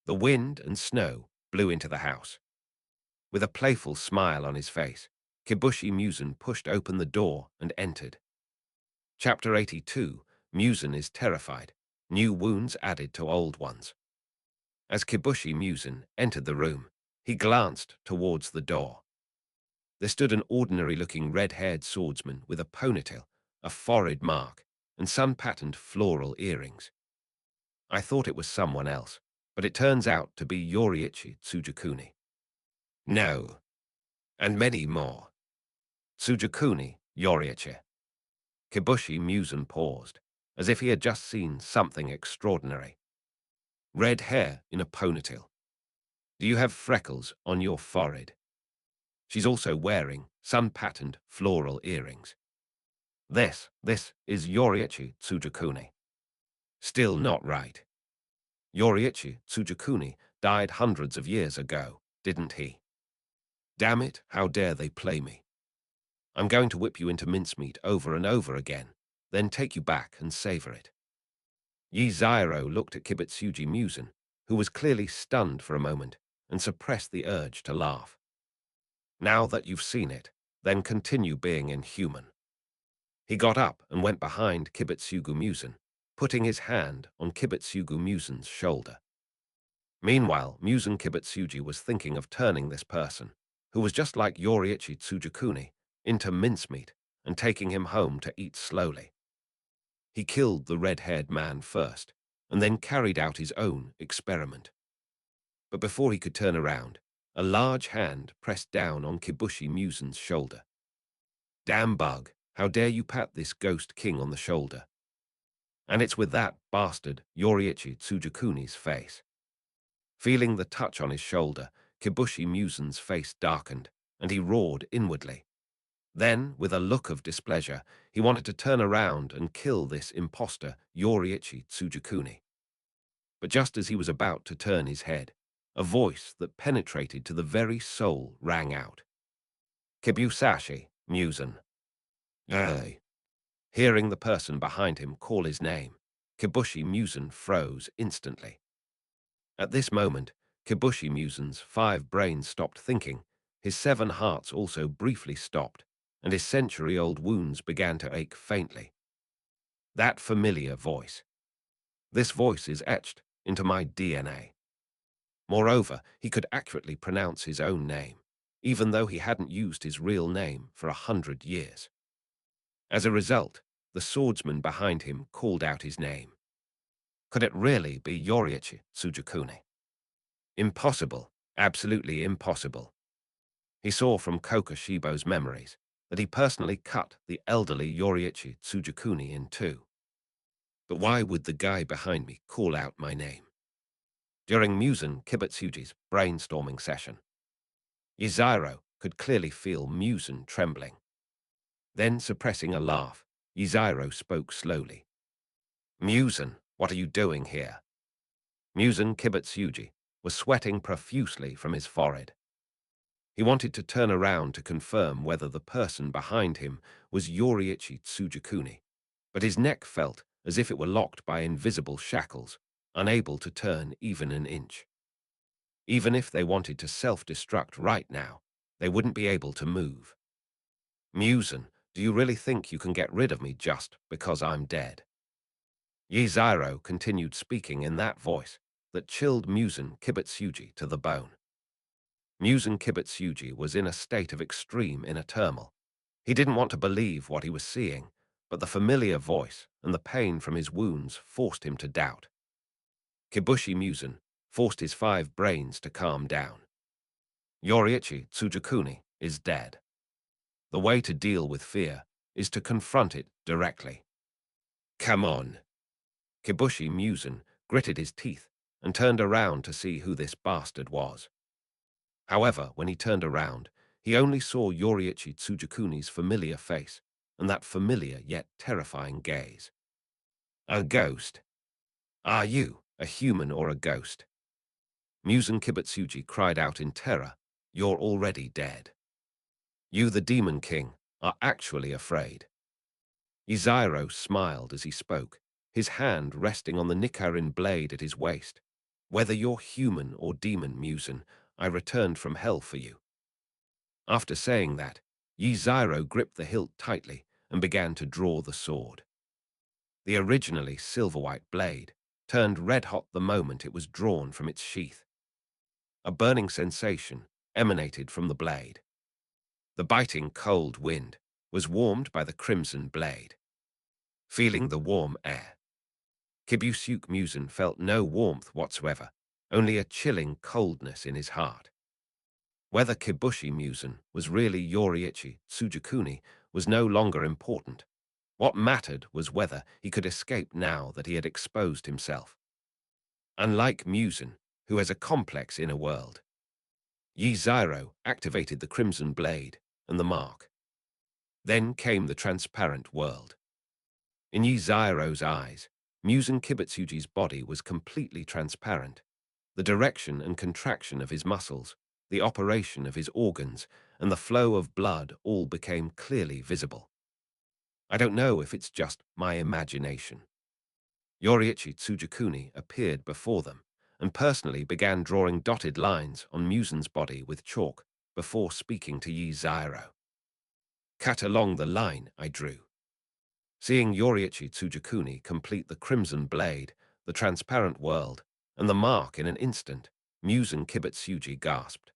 The wind and snow blew into the house. With a playful smile on his face, Kibushi Musen pushed open the door and entered. Chapter 82, Musen is terrified. New wounds added to old ones. As Kibushi Musen entered the room, he glanced towards the door. There stood an ordinary-looking red-haired swordsman with a ponytail, a forehead mark, and sun-patterned floral earrings. I thought it was someone else, but it turns out to be Yoriichi Tsujikuni. No, and many more. Tsujikuni, Yoriichi. Kibushi Musen paused, as if he had just seen something extraordinary. Red hair in a ponytail. Do you have freckles on your forehead? She's also wearing sun-patterned floral earrings. This is Yoriichi Tsujikuni. Still not right. Yoriichi Tsujikuni died hundreds of years ago, didn't he? Damn it, how dare they play me. I'm going to whip you into mincemeat over and over again, then take you back and savor it. Yi Zairo looked at Kibutsuji Musen, who was clearly stunned for a moment, and suppressed the urge to laugh. Now that you've seen it, then continue being inhuman. He got up and went behind Kibutsugu Musen, putting his hand on Kibutsugu Musen's shoulder. Meanwhile, Musen Kibutsuji was thinking of turning this person, who was just like Yoriichi Tsujikuni, into mincemeat and taking him home to eat slowly. He killed the red-haired man first, and then carried out his own experiment. But before he could turn around, a large hand pressed down on Kibushi Musen's shoulder. Damn bug, how dare you pat this ghost king on the shoulder? And it's with that bastard Yoriichi Tsujikuni's face. Feeling the touch on his shoulder, Kibushi Musen's face darkened, and he roared inwardly. Then, with a look of displeasure, he wanted to turn around and kill this impostor, Yoriichi Tsujikuni. But just as he was about to turn his head, a voice that penetrated to the very soul rang out. Kibusashi, Musen. Aye. Hearing the person behind him call his name, Kibushi Musen froze instantly. At this moment, Kibushi Musen's 5 brains stopped thinking, his 7 hearts also briefly stopped, and his century-old wounds began to ache faintly. That familiar voice. This voice is etched into my DNA. Moreover, he could accurately pronounce his own name, even though he hadn't used his real name for 100 years. As a result, the swordsman behind him called out his name. Could it really be Yoriichi Tsujikuni? Impossible, absolutely impossible. He saw from Kokoshibo's memories that he personally cut the elderly Yoriichi Tsujikuni in 2. But why would the guy behind me call out my name? During Muzan Kibutsuji's brainstorming session, Yiziro could clearly feel Muzan trembling. Then, suppressing a laugh, Yiziro spoke slowly. Muzan, what are you doing here? Muzan Kibutsuji was sweating profusely from his forehead. He wanted to turn around to confirm whether the person behind him was Yoriichi Tsujikuni, but his neck felt as if it were locked by invisible shackles, unable to turn even an inch. Even if they wanted to self-destruct right now, they wouldn't be able to move. Muzan, do you really think you can get rid of me just because I'm dead? Yiziro continued speaking in that voice that chilled Muzan Kibutsuji to the bone. Muzan Kibutsuji was in a state of extreme inner turmoil. He didn't want to believe what he was seeing, but the familiar voice and the pain from his wounds forced him to doubt. Kibushi Muzan forced his 5 brains to calm down. Yoriichi Tsujikuni is dead. The way to deal with fear is to confront it directly. Come on. Kibushi Muzan gritted his teeth and turned around to see who this bastard was. However, when he turned around, he only saw Yoriichi Tsujikuni's familiar face and that familiar yet terrifying gaze. A ghost? Are you a human or a ghost? Muzan Kibutsuji cried out in terror, You're already dead. You, the Demon King, are actually afraid. Yiziro smiled as he spoke, his hand resting on the Nikarin blade at his waist. Whether you're human or demon, Muzan, I returned from hell for you. After saying that, Yiziro gripped the hilt tightly and began to draw the sword. The originally silver-white blade turned red-hot the moment it was drawn from its sheath. A burning sensation emanated from the blade. The biting cold wind was warmed by the crimson blade. Feeling the warm air, Kibusuke Muzan felt no warmth whatsoever, only a chilling coldness in his heart. Whether Kibushi Muzan was really Yoriichi Tsujikuni was no longer important. What mattered was whether he could escape now that he had exposed himself. Unlike Muzan, who has a complex inner world, Yiziro activated the crimson blade and the mark. Then came the transparent world. In Yiziro's eyes, Muzan Kibutsuji's body was completely transparent. The direction and contraction of his muscles, the operation of his organs, and the flow of blood all became clearly visible. I don't know if it's just my imagination. Yoriichi Tsujikuni appeared before them and personally began drawing dotted lines on Muzan's body with chalk before speaking to Yiziro. Cut along the line I drew. Seeing Yoriichi Tsujikuni complete the crimson blade, the transparent world, and the mark in an instant, Muzan Kibutsuji gasped.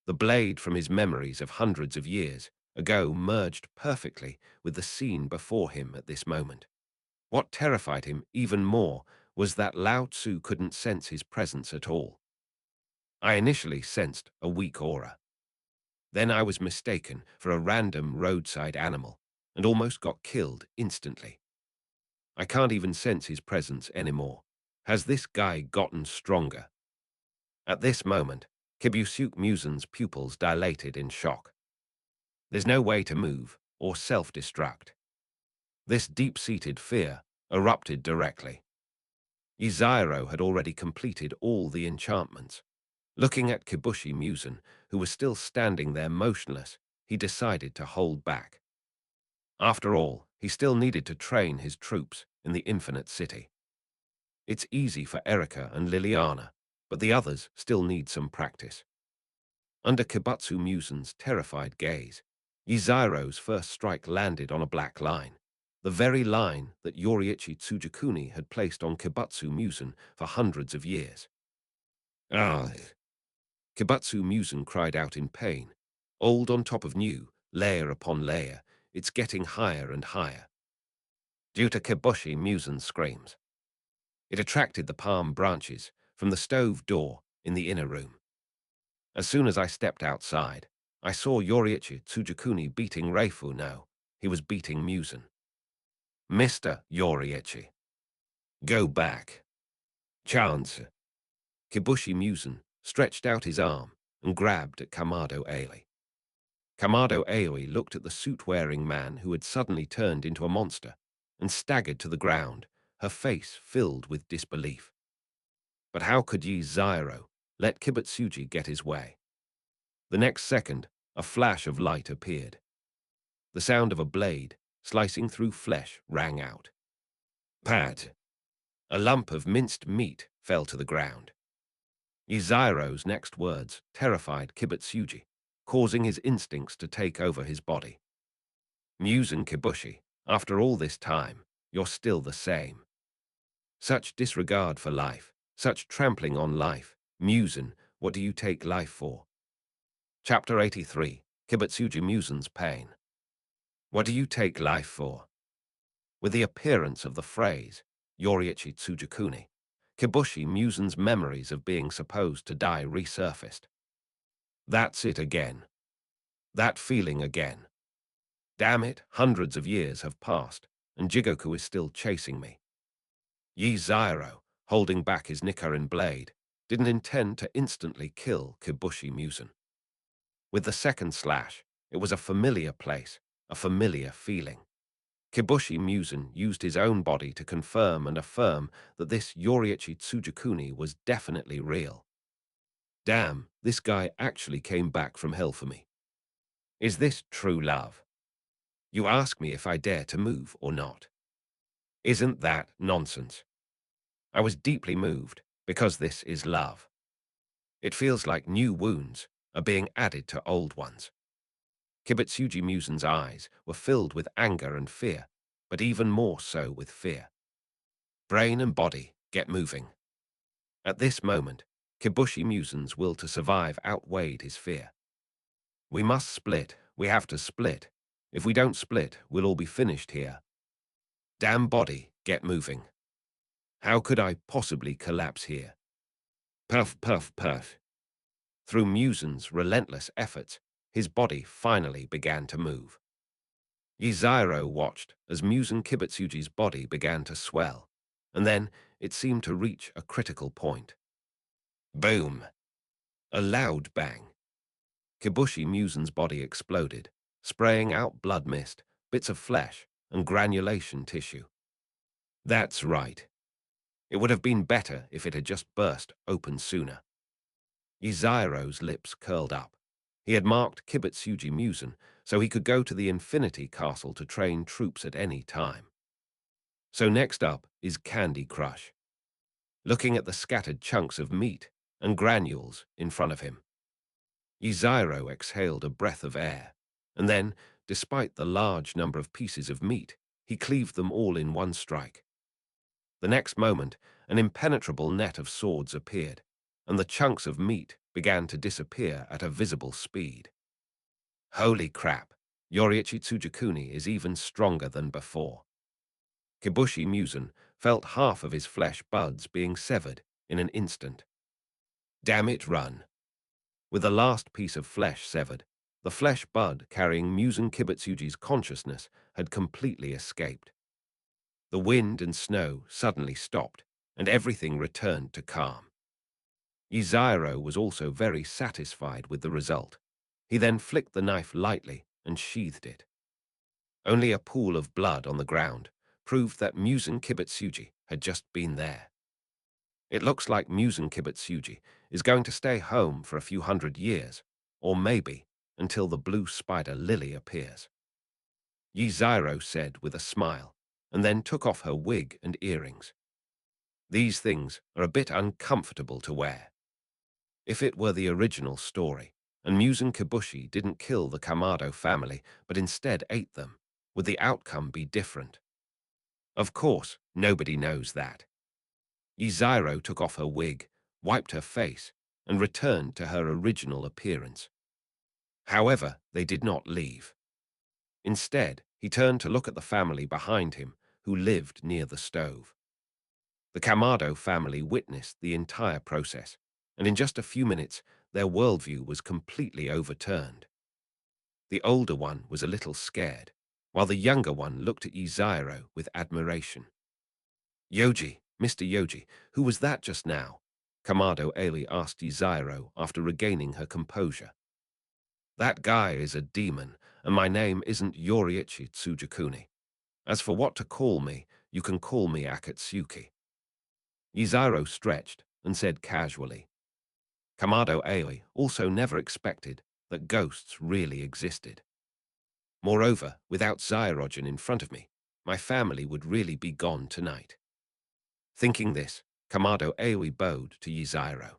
The blade from his memories of hundreds of years ago merged perfectly with the scene before him at this moment. What terrified him even more was that Lao Tzu couldn't sense his presence at all. I initially sensed a weak aura. Then I was mistaken for a random roadside animal and almost got killed instantly. I can't even sense his presence anymore. Has this guy gotten stronger? At this moment, Kibusuke Muzan's pupils dilated in shock. There's no way to move or self-destruct. This deep-seated fear erupted directly. Yiziro had already completed all the enchantments. Looking at Kibushi Muzan, who was still standing there motionless, he decided to hold back. After all, he still needed to train his troops in the Infinite City. It's easy for Erika and Liliana, but the others still need some practice. Under Kibutsu Muzan's terrified gaze, Yiziro's first strike landed on a black line, the very line that Yoriichi Tsujikuni had placed on Kibutsu Muzan for hundreds of years. Ah! Kibutsu Muzan cried out in pain. Old on top of new, layer upon layer, it's getting higher and higher. Due to Kibushi Muzan's screams, it attracted the palm branches from the stove door in the inner room. As soon as I stepped outside, I saw Yoriichi Tsujikuni beating Reifu. No, he was beating Muzan. Mr. Yoriichi, Go back. Chance. Kibushi Musen stretched out his arm and grabbed at Kamado Aoi. Kamado Aoi looked at the suit-wearing man who had suddenly turned into a monster and staggered to the ground, her face filled with disbelief. But how could Yi Zairo let Kibutsuji get his way? The next second, a flash of light appeared. The sound of a blade slicing through flesh rang out. Pat! A lump of minced meat fell to the ground. Izairo's next words terrified Kibutsuji, causing his instincts to take over his body. Musen Kibushi, after all this time, you're still the same. Such disregard for life, such trampling on life. Musen, what do you take life for? Chapter 83, Kibutsuji Musen's Pain. What do you take life for? With the appearance of the phrase, Yoriichi Tsujakuni, Kibushi Musen's memories of being supposed to die resurfaced. That's it again. That feeling again. Damn it, hundreds of years have passed, and Jigoku is still chasing me. Yi Zairo, holding back his Nikarin blade, didn't intend to instantly kill Kibushi Musen. With the second slash, it was a familiar place, a familiar feeling. Kibushi Musen used his own body to confirm and affirm that this Yoriichi Tsujakuni was definitely real. Damn, this guy actually came back from hell for me. Is this true love? You ask me if I dare to move or not. Isn't that nonsense? I was deeply moved because this is love. It feels like new wounds are being added to old ones. Kibutsuji Musen's eyes were filled with anger and fear, but even more so with fear. Brain and body, get moving. At this moment, Kibushi Musen's will to survive outweighed his fear. We must split, we have to split. If we don't split, we'll all be finished here. Damn body, get moving. How could I possibly collapse here? Puff, puff, puff. Through Musen's relentless efforts, his body finally began to move. Yizairo watched as Musen Kibutsuji's body began to swell, and then it seemed to reach a critical point. Boom! A loud bang. Kibushi Musen's body exploded, spraying out blood mist, bits of flesh, and granulation tissue. That's right. It would have been better if it had just burst open sooner. Izairo's lips curled up. He had marked Kibutsuji Musen so he could go to the Infinity Castle to train troops at any time. So next up is Candy Crush. Looking at the scattered chunks of meat and granules in front of him, Izairo exhaled a breath of air, and then, despite the large number of pieces of meat, he cleaved them all in one strike. The next moment, an impenetrable net of swords appeared, and the chunks of meat began to disappear at a visible speed. Holy crap, Yoriichi Tsujakuni is even stronger than before. Kibushi Musen felt half of his flesh buds being severed in an instant. Damn it, run. With the last piece of flesh severed, the flesh bud carrying Musen Kibutsuji's consciousness had completely escaped. The wind and snow suddenly stopped, and everything returned to calm. Izairo was also very satisfied with the result. He then flicked the knife lightly and sheathed it. Only a pool of blood on the ground proved that Musen Kibutsuji had just been there. It looks like Musen Kibutsuji is going to stay home for a few hundred years, or maybe until the blue spider lily appears. Yizairo said with a smile, and then took off her wig and earrings. These things are a bit uncomfortable to wear. If it were the original story, and Musen Kibushi didn't kill the Kamado family, but instead ate them, would the outcome be different? Of course, nobody knows that. Izairo took off her wig, wiped her face, and returned to her original appearance. However, they did not leave. Instead, he turned to look at the family behind him, who lived near the stove. The Kamado family witnessed the entire process, and in just a few minutes, their worldview was completely overturned. The older one was a little scared, while the younger one looked at Izairo with admiration. Yoji, Mr. Yoji, who was that just now? Kamado Ailey asked Yzairo after regaining her composure. That guy is a demon, and my name isn't Yoriichi Tsujakuni. As for what to call me, you can call me Akatsuki. Yzairo stretched and said casually. Kamado Ailey also never expected that ghosts really existed. Moreover, without Zyrogen in front of me, my family would really be gone tonight. Thinking this, Kamado Aoi bowed to Yzairo.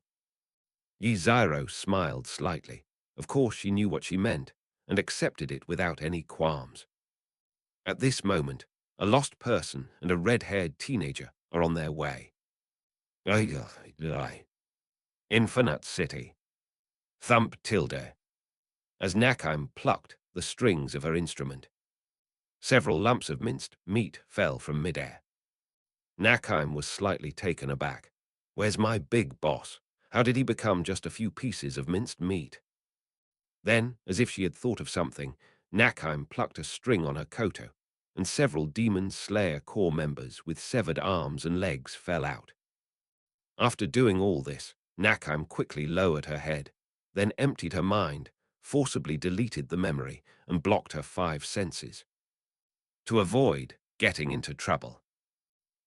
Yzairo smiled slightly. Of course she knew what she meant, and accepted it without any qualms. At this moment, a lost person and a red-haired teenager are on their way. Infinite City. Thump tilde. As Nakheim plucked the strings of her instrument, several lumps of minced meat fell from midair. Nakheim was slightly taken aback. Where's my big boss? How did he become just a few pieces of minced meat? Then, as if she had thought of something, Nakheim plucked a string on her koto, and several Demon Slayer Corps members with severed arms and legs fell out. After doing all this, Nakheim quickly lowered her head, then emptied her mind, forcibly deleted the memory, and blocked her 5 senses. To avoid getting into trouble.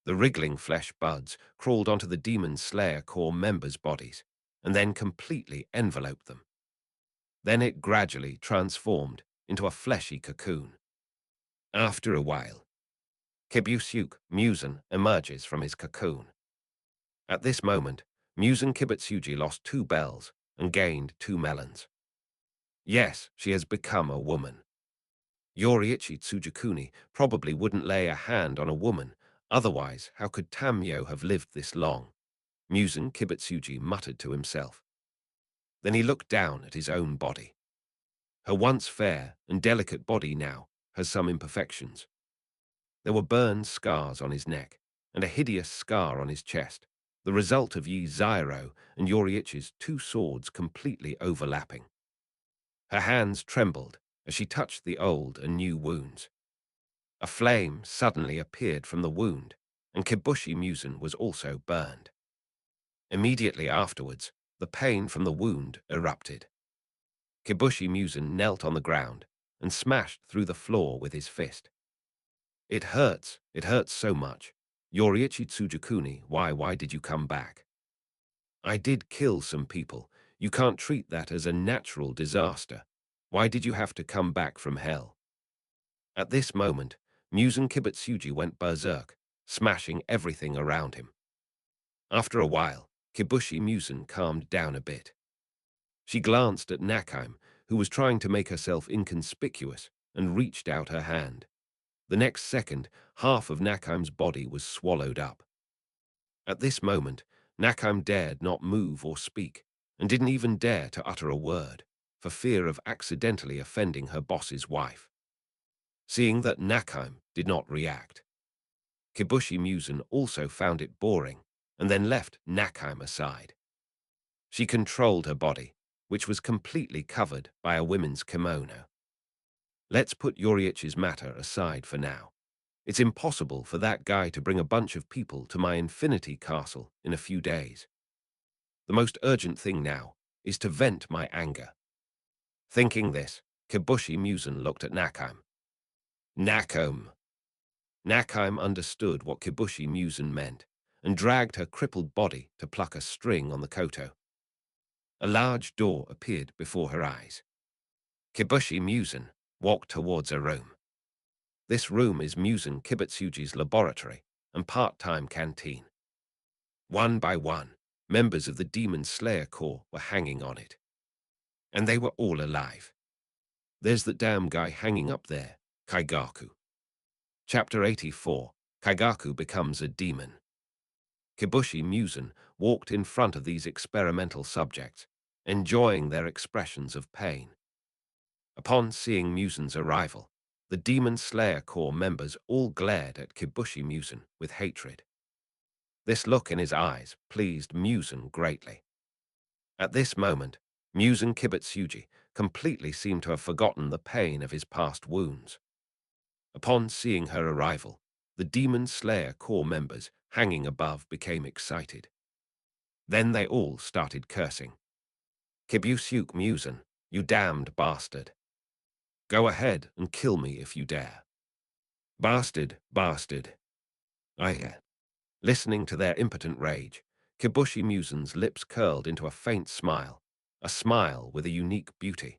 The wriggling flesh buds crawled onto the Demon Slayer Corps members' bodies, and then completely enveloped them. Then it gradually transformed into a fleshy cocoon. After a while, Kibusyuk Musen emerges from his cocoon. At this moment, Musen Kibutsuji lost 2 bells and gained 2 melons. Yes, she has become a woman. Yoriichi Tsujakuni probably wouldn't lay a hand on a woman, otherwise how could Tamyo have lived this long? Musen Kibutsuji muttered to himself. Then he looked down at his own body. Her once fair and delicate body now has some imperfections. There were burn scars on his neck, and a hideous scar on his chest, the result of Yzairo and Yoriichi's 2 swords completely overlapping. Her hands trembled as she touched the old and new wounds. A flame suddenly appeared from the wound, and Kibushi Musen was also burned. Immediately afterwards, the pain from the wound erupted. Kibushi Musen knelt on the ground and smashed through the floor with his fist. It hurts so much. Yoriichi Tsujakuni, why did you come back? I did kill some people. You can't treat that as a natural disaster. Why did you have to come back from hell? At this moment, Musen Kibutsuji went berserk, smashing everything around him. After a while, Kibushi Musen calmed down a bit. She glanced at Nakheim, who was trying to make herself inconspicuous, and reached out her hand. The next second, half of Nakheim's body was swallowed up. At this moment, Nakheim dared not move or speak, and didn't even dare to utter a word, for fear of accidentally offending her boss's wife. Seeing that Nakheim did not react, Kibushi Musen also found it boring, and then left Nakheim aside. She controlled her body, which was completely covered by a women's kimono. Let's put Yoriichi's matter aside for now. It's impossible for that guy to bring a bunch of people to my Infinity Castle in a few days. The most urgent thing now is to vent my anger. Thinking this, Kibushi Musen looked at Nakheim. Nakheim. Nakheim understood what Kibushi Musen meant, and dragged her crippled body to pluck a string on the koto. A large door appeared before her eyes. Kibushi Musen walked towards a room. This room is Musen Kibutsuji's laboratory and part-time canteen. One by one, members of the Demon Slayer Corps were hanging on it. And they were all alive. There's that damn guy hanging up there, Kaigaku. Chapter 84, Kaigaku becomes a demon. Kibushi Musen walked in front of these experimental subjects, enjoying their expressions of pain. Upon seeing Musen's arrival, the Demon Slayer Corps members all glared at Kibushi Musen with hatred. This look in his eyes pleased Musen greatly. At this moment, Musen Kibutsuji completely seemed to have forgotten the pain of his past wounds. Upon seeing her arrival, the Demon Slayer Corps members hanging above became excited. Then they all started cursing. Kibusyuk Musen, you damned bastard. Go ahead and kill me if you dare. Bastard, bastard. I. Listening to their impotent rage, Kibushi Musen's lips curled into a faint smile, a smile with a unique beauty.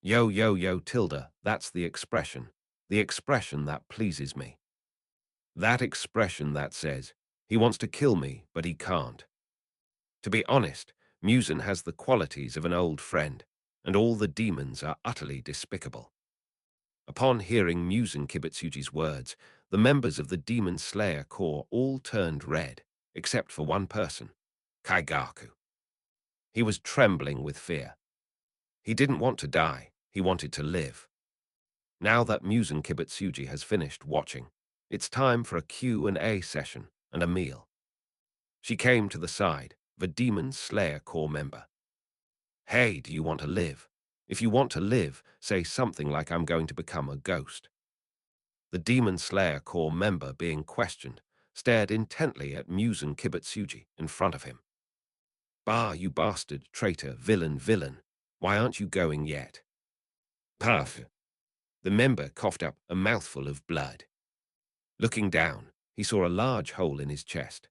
Yo, yo, yo, tilde, that's the expression that pleases me. That expression that says, he wants to kill me, but he can't. To be honest, Musen has the qualities of an old friend, and all the demons are utterly despicable. Upon hearing Musen Kibutsuji's words, the members of the Demon Slayer Corps all turned red, except for one person, Kaigaku. He was trembling with fear. He didn't want to die, he wanted to live. Now that Musen Kibutsuji has finished watching, it's time for a Q&A session and a meal. She came to the side, the Demon Slayer Corps member. Hey, do you want to live? If you want to live, say something like I'm going to become a ghost. The Demon Slayer Corps member being questioned stared intently at Musen Kibutsuji in front of him. Bah, you bastard, traitor, villain, villain. Why aren't you going yet? Puff. The member coughed up a mouthful of blood. Looking down, he saw a large hole in his chest.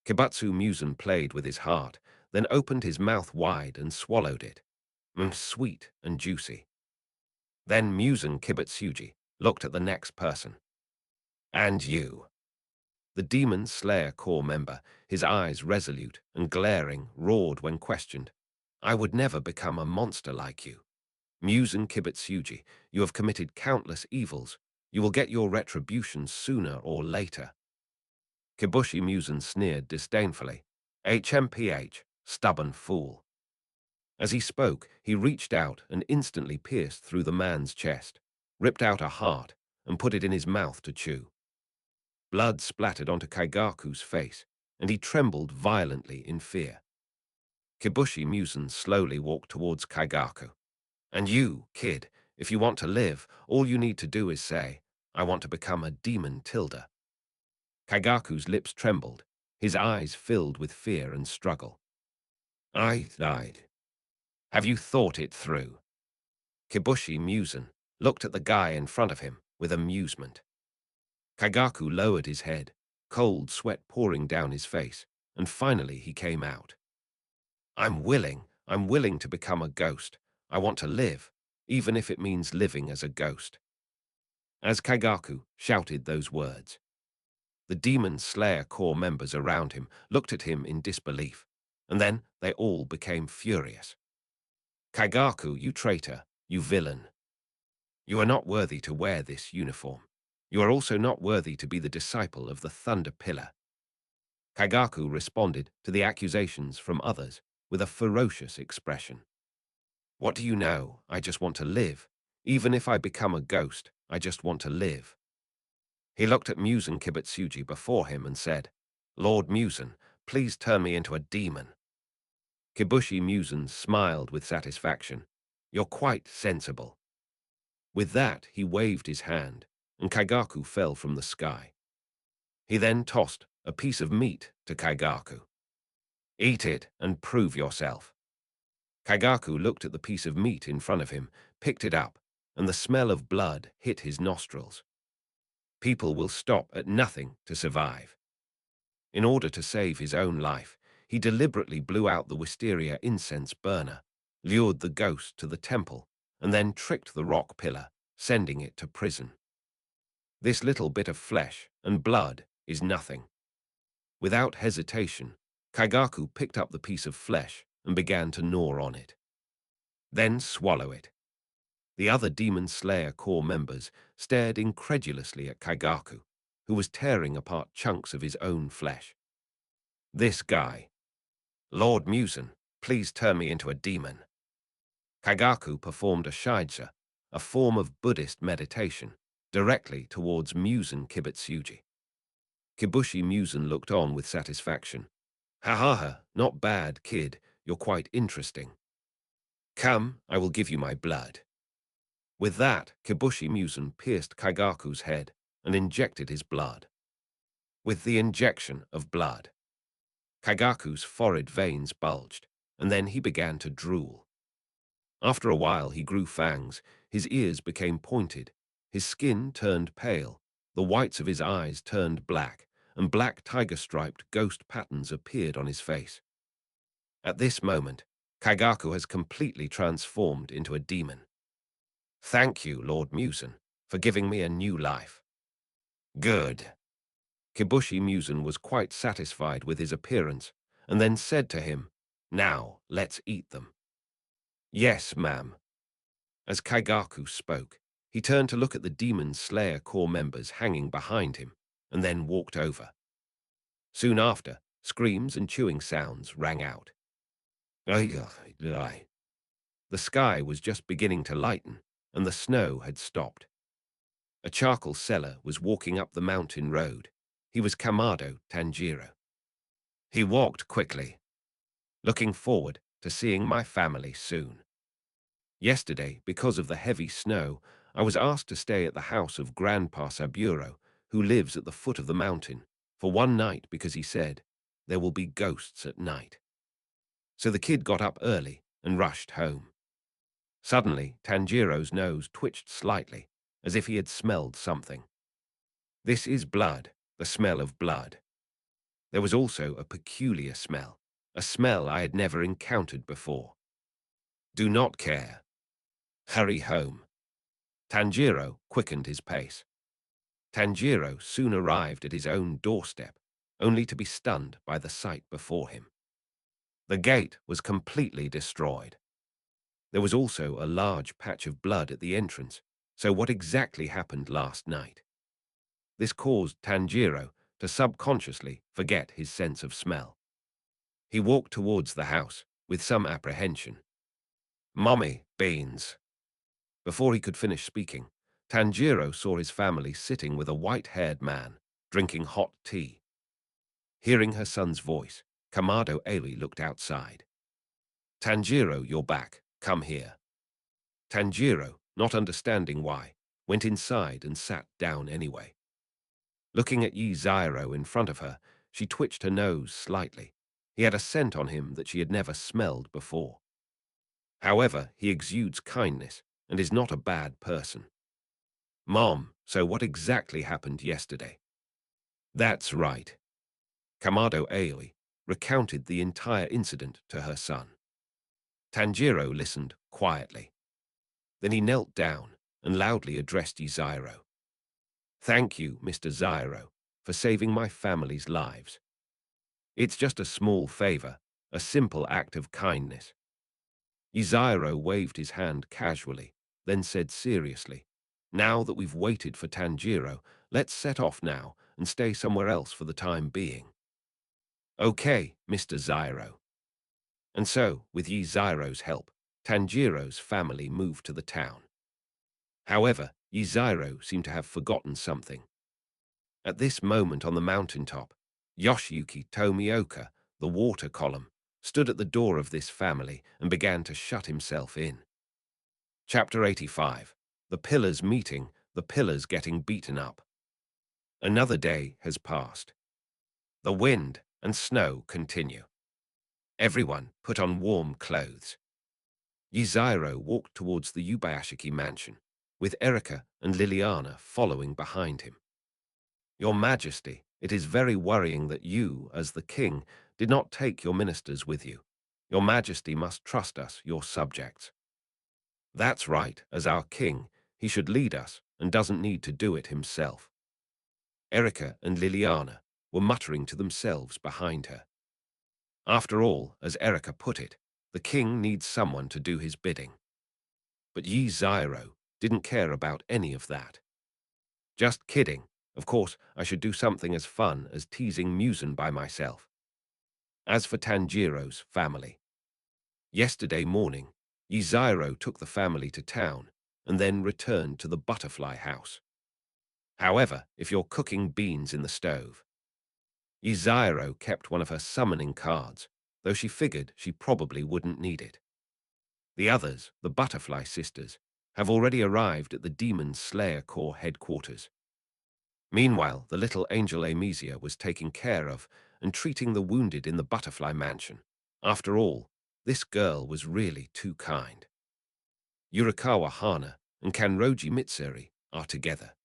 Kibutsu Musen played with his heart, then opened his mouth wide and swallowed it. Sweet and juicy. Then Musen Kibutsuji looked at the next person. And you. The Demon Slayer Corps member, his eyes resolute and glaring, roared when questioned. I would never become a monster like you. Musen Kibutsuji, you have committed countless evils. You will get your retribution sooner or later. Kibushi Musen sneered disdainfully. HMPH, stubborn fool. As he spoke, he reached out and instantly pierced through the man's chest, ripped out a heart, and put it in his mouth to chew. Blood splattered onto Kaigaku's face, and he trembled violently in fear. Kibushi Musen slowly walked towards Kaigaku. And you, kid, if you want to live, all you need to do is say, I want to become a demon tilde. Kaigaku's lips trembled, his eyes filled with fear and struggle. I died. Have you thought it through? Kibushi Musen looked at the guy in front of him with amusement. Kaigaku lowered his head, cold sweat pouring down his face, and finally he came out. I'm willing to become a ghost. I want to live, even if it means living as a ghost. As Kaigaku shouted those words, the Demon Slayer Corps members around him looked at him in disbelief, and then they all became furious. Kaigaku, you traitor, you villain. You are not worthy to wear this uniform. You are also not worthy to be the disciple of the Thunder Pillar. Kaigaku responded to the accusations from others with a ferocious expression. What do you know? I just want to live. Even if I become a ghost, I just want to live. He looked at Musen Kibutsuji before him and said, Lord Musen, please turn me into a demon. Kibushi Musen smiled with satisfaction. You're quite sensible. With that, he waved his hand, and Kaigaku fell from the sky. He then tossed a piece of meat to Kaigaku. Eat it and prove yourself. Kaigaku looked at the piece of meat in front of him, picked it up, and the smell of blood hit his nostrils. People will stop at nothing to survive. In order to save his own life, he deliberately blew out the wisteria incense burner, lured the ghost to the temple, and then tricked the rock pillar, sending it to prison. This little bit of flesh and blood is nothing. Without hesitation, Kaigaku picked up the piece of flesh and began to gnaw on it. Then swallow it. The other Demon Slayer Corps members stared incredulously at Kaigaku, who was tearing apart chunks of his own flesh. This guy. Lord Musen, please turn me into a demon. Kaigaku performed a shaija, a form of Buddhist meditation, directly towards Musen Kibutsuji. Kibushi Musen looked on with satisfaction. Ha ha ha, not bad, kid, you're quite interesting. Come, I will give you my blood. With that, Kibushi Musen pierced Kaigaku's head and injected his blood. with the injection of blood. Kagaku's forehead veins bulged, and then he began to drool. After a while he grew fangs, his ears became pointed, his skin turned pale, the whites of his eyes turned black, and black tiger-striped ghost patterns appeared on his face. At this moment, Kagaku has completely transformed into a demon. Thank you, Lord Musen, for giving me a new life. Good. Kibushi Musen was quite satisfied with his appearance, and then said to him, "Now, let's eat them." "Yes, ma'am." As Kaigaku spoke, he turned to look at the Demon Slayer Corps members hanging behind him, and then walked over. Soon after, screams and chewing sounds rang out. The sky was just beginning to lighten, and the snow had stopped. A charcoal seller was walking up the mountain road. He was Kamado Tanjiro. He walked quickly, looking forward to seeing my family soon. Yesterday, because of the heavy snow, I was asked to stay at the house of Grandpa Saburo, who lives at the foot of the mountain, for one night because he said, there will be ghosts at night. So the kid got up early and rushed home. Suddenly, Tanjiro's nose twitched slightly, as if he had smelled something. This is blood, the smell of blood. There was also a peculiar smell, a smell I had never encountered before. Do not care. Hurry home. Tanjiro quickened his pace. Tanjiro soon arrived at his own doorstep, only to be stunned by the sight before him. The gate was completely destroyed. There was also a large patch of blood at the entrance, so what exactly happened last night? This caused Tanjiro to subconsciously forget his sense of smell. He walked towards the house with some apprehension. "Mommy, beans." Before he could finish speaking, Tanjiro saw his family sitting with a white-haired man, drinking hot tea. Hearing her son's voice, Kamado Aoi looked outside. "Tanjiro, you're back. Come here." Tanjiro, not understanding why, went inside and sat down anyway. Looking at Yi Zairo in front of her, she twitched her nose slightly. He had a scent on him that she had never smelled before. However, he exudes kindness and is not a bad person. "Mom, so what exactly happened yesterday?" "That's right." Kamado Aoi recounted the entire incident to her son. Tanjiro listened quietly. Then he knelt down and loudly addressed Zairo. "Thank you, Mr. Zairo, for saving my family's lives. It's just a small favor, a simple act of kindness." Zairo waved his hand casually, then said seriously, "Now that we've waited for Tanjiro, let's set off now and stay somewhere else for the time being." "Okay, Mr. Zairo." And so, with Zairo's help, Tanjiro's family moved to the town. However, Zairo seemed to have forgotten something. At this moment on the mountaintop, Yoshiyuki Tomioka, the water column, stood at the door of this family and began to shut himself in. Chapter 85. The Pillars Meeting, the Pillars Getting Beaten Up. Another day has passed. The wind and snow continue. Everyone put on warm clothes. Zairo walked towards the Yubayashiki mansion, with Erika and Liliana following behind him. "Your Majesty, it is very worrying that you, as the king, did not take your ministers with you. Your Majesty must trust us, your subjects." "That's right, as our king, he should lead us and doesn't need to do it himself." Erika and Liliana were muttering to themselves behind her. After all, as Erika put it, the king needs someone to do his bidding. But Zairo didn't care about any of that. "Just kidding. Of course, I should do something as fun as teasing Musen by myself." As for Tanjiro's family, yesterday morning, Zairo took the family to town and then returned to the butterfly house. However, if you're cooking beans in the stove, Zairo kept one of her summoning cards, though she figured she probably wouldn't need it. The others, the Butterfly Sisters, have already arrived at the Demon Slayer Corps headquarters. Meanwhile, the little angel Amnesia was taking care of and treating the wounded in the butterfly mansion. After all, this girl was really too kind. Yurikawa Hana and Kanroji Mitsuri are together.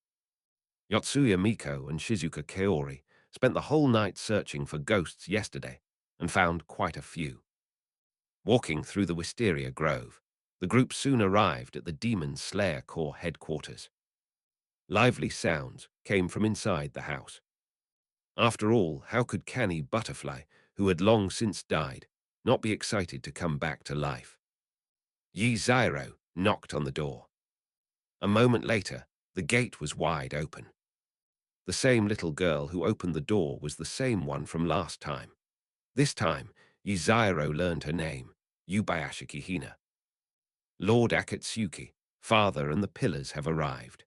Yotsuya Miko and Shizuka Kaori spent the whole night searching for ghosts yesterday and found quite a few. Walking through the Wisteria Grove, the group soon arrived at the Demon Slayer Corps headquarters. Lively sounds came from inside the house. After all, how could Canny Butterfly, who had long since died, not be excited to come back to life? Yi Zyro knocked on the door. A moment later, the gate was wide open. The same little girl who opened the door was the same one from last time. This time, Yi Zyro learned her name, Yubayashiki Hina. Lord Akatsuki, father and the pillars have arrived.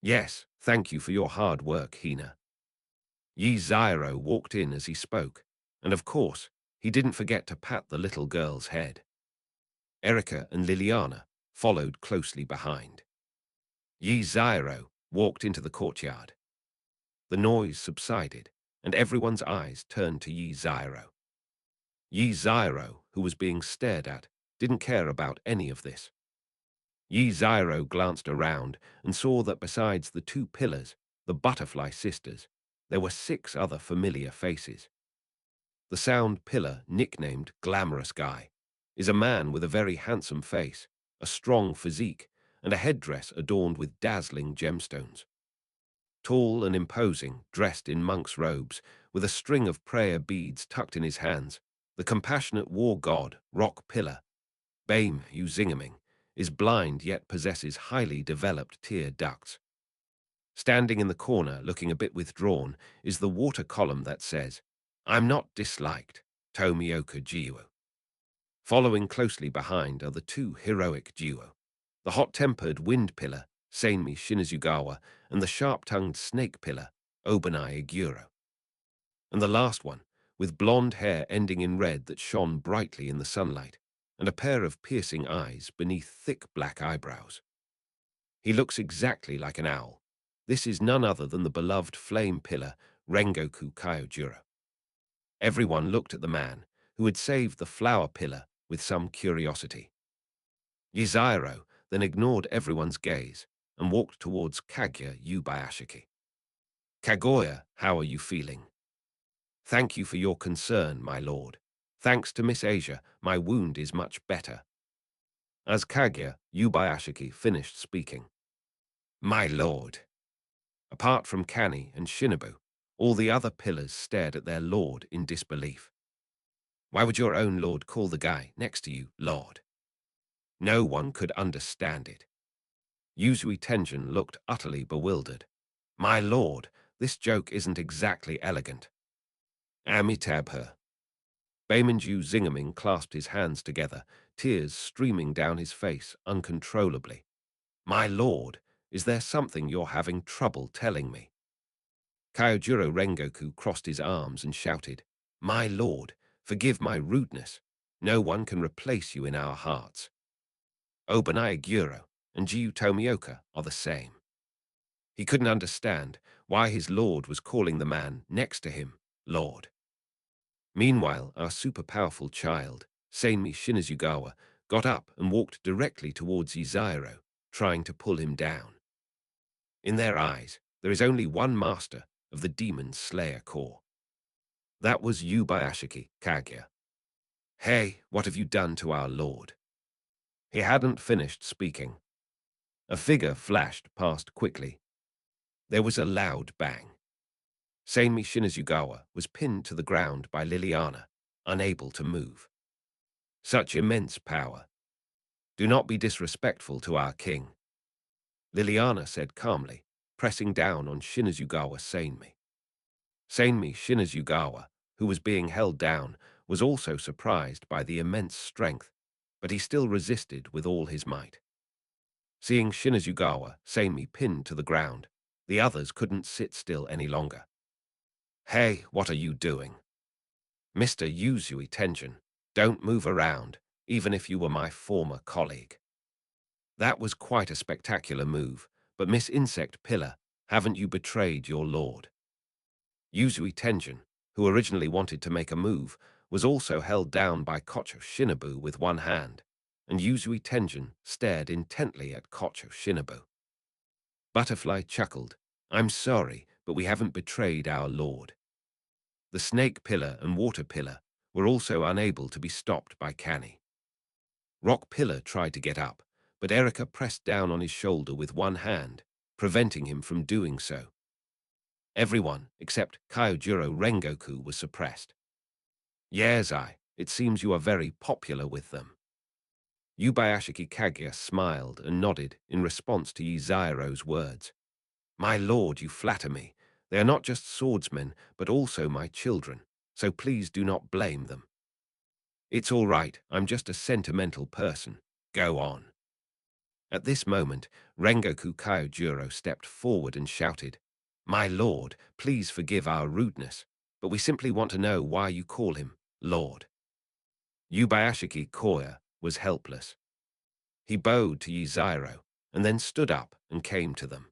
Yes, thank you for your hard work, Hina. Yi Zyro walked in as he spoke, and of course, he didn't forget to pat the little girl's head. Erika and Liliana followed closely behind. Yi Zyro walked into the courtyard. The noise subsided, and everyone's eyes turned to Yi Zyro. Yi Zyro, who was being stared at, didn't care about any of this. Yi Zyro glanced around and saw that besides the two pillars, the butterfly sisters, there were 6 other familiar faces. The sound pillar, nicknamed Glamorous Guy, is a man with a very handsome face, a strong physique, and a headdress adorned with dazzling gemstones. Tall and imposing, dressed in monk's robes, with a string of prayer beads tucked in his hands, the compassionate war god, Rock Pillar, Bame Uzingaming, is blind yet possesses highly developed tear ducts. Standing in the corner, looking a bit withdrawn, is the water column that says, "I'm not disliked, Tomioka Jiwo." Following closely behind are the two heroic duo, the hot-tempered wind pillar, Seinmi Shinazugawa, and the sharp-tongued snake pillar, Obanai Iguro. And the last one, with blonde hair ending in red that shone brightly in the sunlight, and a pair of piercing eyes beneath thick black eyebrows. He looks exactly like an owl. This is none other than the beloved flame pillar, Rengoku Kyojuro. Everyone looked at the man, who had saved the flower pillar, with some curiosity. Yiziro then ignored everyone's gaze and walked towards Kaguya Yubayashiki. "Kaguya, how are you feeling?" "Thank you for your concern, my lord. Thanks to Miss Asia, my wound is much better." As Kaguya Yubayashiki finished speaking, "My lord." Apart from Kani and Shinobu, all the other pillars stared at their lord in disbelief. "Why would your own lord call the guy next to you, lord?" No one could understand it. Yuzui Tenjin looked utterly bewildered. "My lord, this joke isn't exactly elegant." Amitabha. Baimanju Zingaming clasped his hands together, tears streaming down his face uncontrollably. "My lord, is there something you're having trouble telling me?" Kyojuro Rengoku crossed his arms and shouted, "My lord, forgive my rudeness. No one can replace you in our hearts." Obanai Gyuro and Jiu Tomioka are the same. He couldn't understand why his lord was calling the man next to him, lord. Meanwhile, our super-powerful child, Seinmi Shinazugawa, got up and walked directly towards Iziro, trying to pull him down. In their eyes, there is only one master of the Demon Slayer Corps. That was Yubayashiki Kaguya. "Hey, what have you done to our lord?" He hadn't finished speaking. A figure flashed past quickly. There was a loud bang. Seinmi Shinazugawa was pinned to the ground by Liliana, unable to move. Such immense power. "Do not be disrespectful to our king," Liliana said calmly, pressing down on Shinazugawa Seinmi. Seinmi Shinazugawa, who was being held down, was also surprised by the immense strength, but he still resisted with all his might. Seeing Shinazugawa Seinmi pinned to the ground, the others couldn't sit still any longer. "Hey, what are you doing?" "Mr. Yuzui Tenjin, don't move around, even if you were my former colleague." That was quite a spectacular move, but Miss Insect Pillar Haven't you betrayed your lord? Yuzui Tenjin, who originally wanted to make a move, was also held down by Kocho Shinobu with one hand, and Yuzui Tenjin stared intently at Kocho Shinobu. Butterfly chuckled. I'm sorry, but we haven't betrayed our lord. The snake pillar and water pillar were also unable to be stopped by Kani. Rock pillar tried to get up, but Erika pressed down on his shoulder with one hand, preventing him from doing so. Everyone, except Kyojuro Rengoku, was suppressed. Yes, it seems you are very popular with them. Yubayashiki Kaguya smiled and nodded in response to Yuzairo's words. My lord, you flatter me. They are not just swordsmen, but also my children, so please do not blame them. It's all right, I'm just a sentimental person. Go on. At this moment, Rengoku Kyojuro stepped forward and shouted, My lord, please forgive our rudeness, but we simply want to know why you call him Lord. Yubayashiki Koya was helpless. He bowed to Yuzairo, and then stood up and came to them.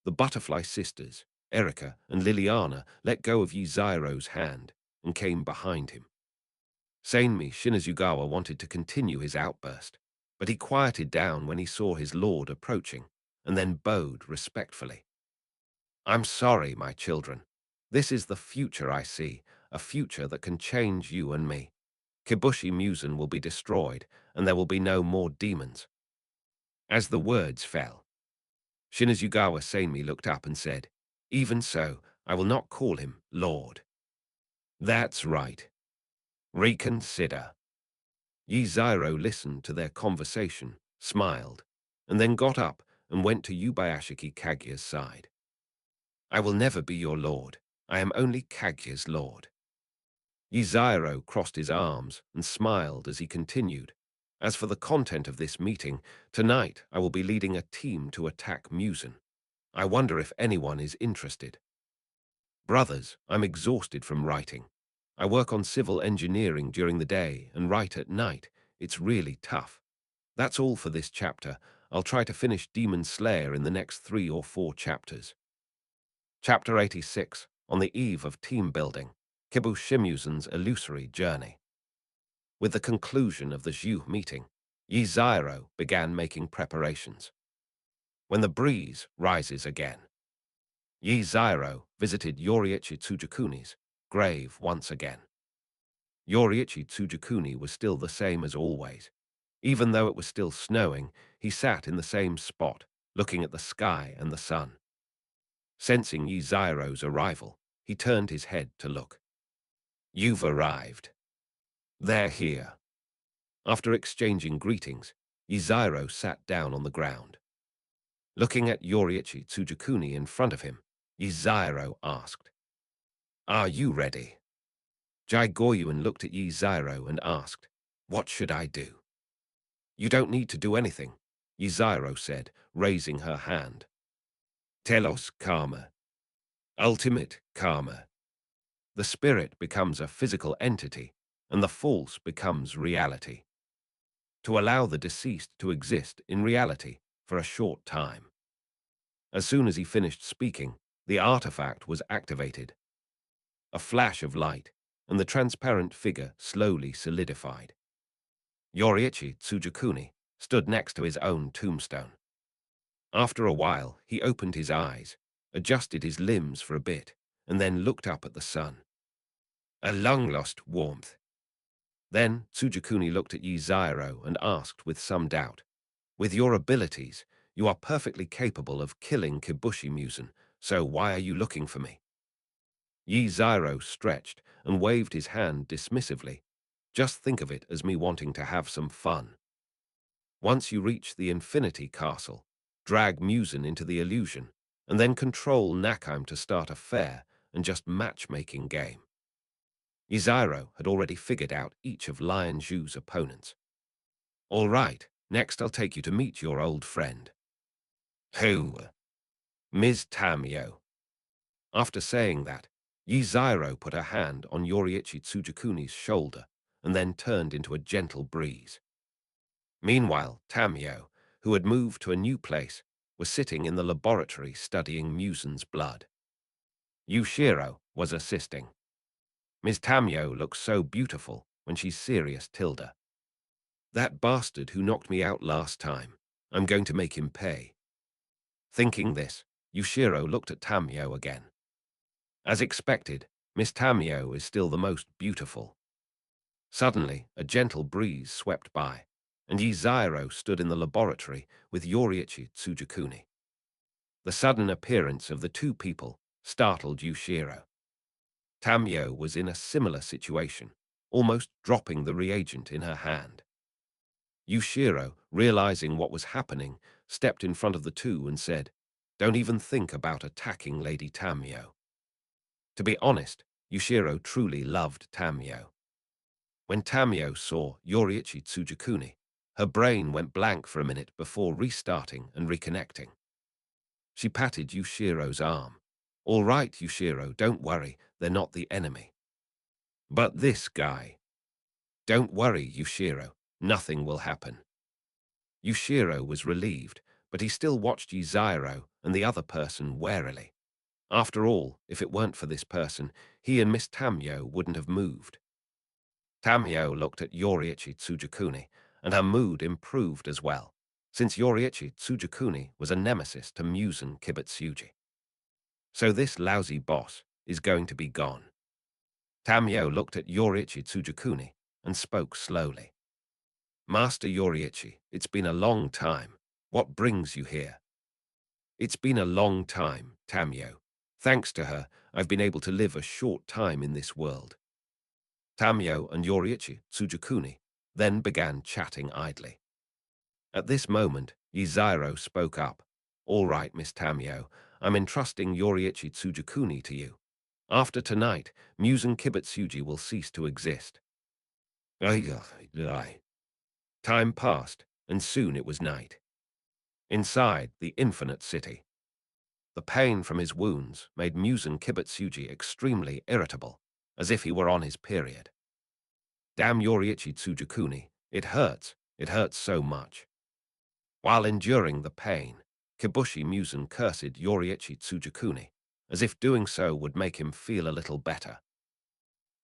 The butterfly sisters, Erika and Liliana, let go of Yuzairo's hand and came behind him. Sanemi Shinazugawa wanted to continue his outburst, but he quieted down when he saw his lord approaching, and then bowed respectfully. I'm sorry, my children. This is the future I see, a future that can change you and me. Kibushi Musen will be destroyed, and there will be no more demons. As the words fell, Shinazugawa Sanemi looked up and said, Even so, I will not call him Lord. That's right. Reconsider. Yuzairo listened to their conversation, smiled, and then got up and went to Yubayashiki Kaguya's side. I will never be your lord. I am only Kaguya's lord. Yuzairo crossed his arms and smiled as he continued. As for the content of this meeting, tonight I will be leading a team to attack Musen. I wonder if anyone is interested. Brothers, I'm exhausted from writing. I work on civil engineering during the day and write at night. It's really tough. That's all for this chapter. I'll try to finish Demon Slayer in the next 3 or 4 chapters. Chapter 86, On the Eve of Team Building, Kibushimusen's Illusory Journey. With the conclusion of the Zhu meeting, Yuzairo began making preparations. When the breeze rises again. Yuzairo visited Yoriichi Tsujikuni's grave once again. Yoriichi Tsujikuni was still the same as always. Even though it was still snowing, he sat in the same spot, looking at the sky and the sun. Sensing Yuzairo's arrival, he turned his head to look. You've arrived. They're here. After exchanging greetings, Yuzairo sat down on the ground. Looking at Yoriichi Tsujikuni in front of him, Yuzairo asked, Are you ready? Jai Goyuan looked at Yuzairo and asked, What should I do? You don't need to do anything, Yuzairo said, raising her hand. Telos Karma. Ultimate Karma. The spirit becomes a physical entity, and the false becomes reality. To allow the deceased to exist in reality for a short time. As soon as he finished speaking, the artifact was activated. A flash of light, and the transparent figure slowly solidified. Yoriichi Tsujikuni stood next to his own tombstone. After a while, he opened his eyes, adjusted his limbs for a bit, and then looked up at the sun. A long-lost warmth. Then Tsujikuni looked at Yuzairo and asked with some doubt, With your abilities, you are perfectly capable of killing Kibushi Musen, so why are you looking for me? Yuzairo stretched and waved his hand dismissively. Just think of it as me wanting to have some fun. Once you reach the Infinity Castle, drag Musen into the illusion, and then control Nakheim to start a fair and just matchmaking game. Yuzairo had already figured out each of Lion Zhu's opponents. All right, next I'll take you to meet your old friend. Who? Ms. Tamio. After saying that, Yuzairo put her hand on Yoriichi Tsujikuni's shoulder and then turned into a gentle breeze. Meanwhile, Tamio, who had moved to a new place, were sitting in the laboratory studying Musen's blood. Yushiro was assisting. Ms. Tamio looks so beautiful when she's serious, Tilda. That bastard who knocked me out last time, I'm going to make him pay. Thinking this, Yushiro looked at Tamio again. As expected, Miss Tamio is still the most beautiful. Suddenly, a gentle breeze swept by, and Yuziro stood in the laboratory with Yoriichi Tsujikuni. The sudden appearance of the two people startled Yushiro. Tamio was in a similar situation, almost dropping the reagent in her hand. Yushiro, realizing what was happening, stepped in front of the two and said, "Don't even think about attacking Lady Tamio." To be honest, Yushiro truly loved Tamio. When Tamio saw Yoriichi Tsujikuni, her brain went blank for a minute before restarting and reconnecting. She patted Yushiro's arm. "All right, Yushiro, don't worry, they're not the enemy. But this guy." "Don't worry, Yushiro, nothing will happen." Yushiro was relieved, but he still watched Yuziro and the other person warily. After all, if it weren't for this person, he and Miss Tamio wouldn't have moved. Tamio looked at Yoriichi Tsujikuni, and her mood improved as well, since Yoriichi Tsujikuni was a nemesis to Musen Kibutsuji. So this lousy boss is going to be gone. Tamio looked at Yoriichi Tsujikuni and spoke slowly. "Master Yoriichi, it's been a long time. What brings you here?" "It's been a long time, Tamio. Thanks to her, I've been able to live a short time in this world." Tamio and Yoriichi Tsujikuni then began chatting idly. At this moment, Yuziro spoke up. "All right, Miss Tamio, I'm entrusting Yoriichi Tsujikuni to you. After tonight, Musen Kibutsuji will cease to exist." Aye. Time passed, and soon it was night. Inside the infinite city, the pain from his wounds made Musen Kibutsuji extremely irritable, as if he were on his period. "Damn Yoriichi Tsujikuni, it hurts so much." While enduring the pain, Kibushi Musen cursed Yoriichi Tsujikuni, as if doing so would make him feel a little better.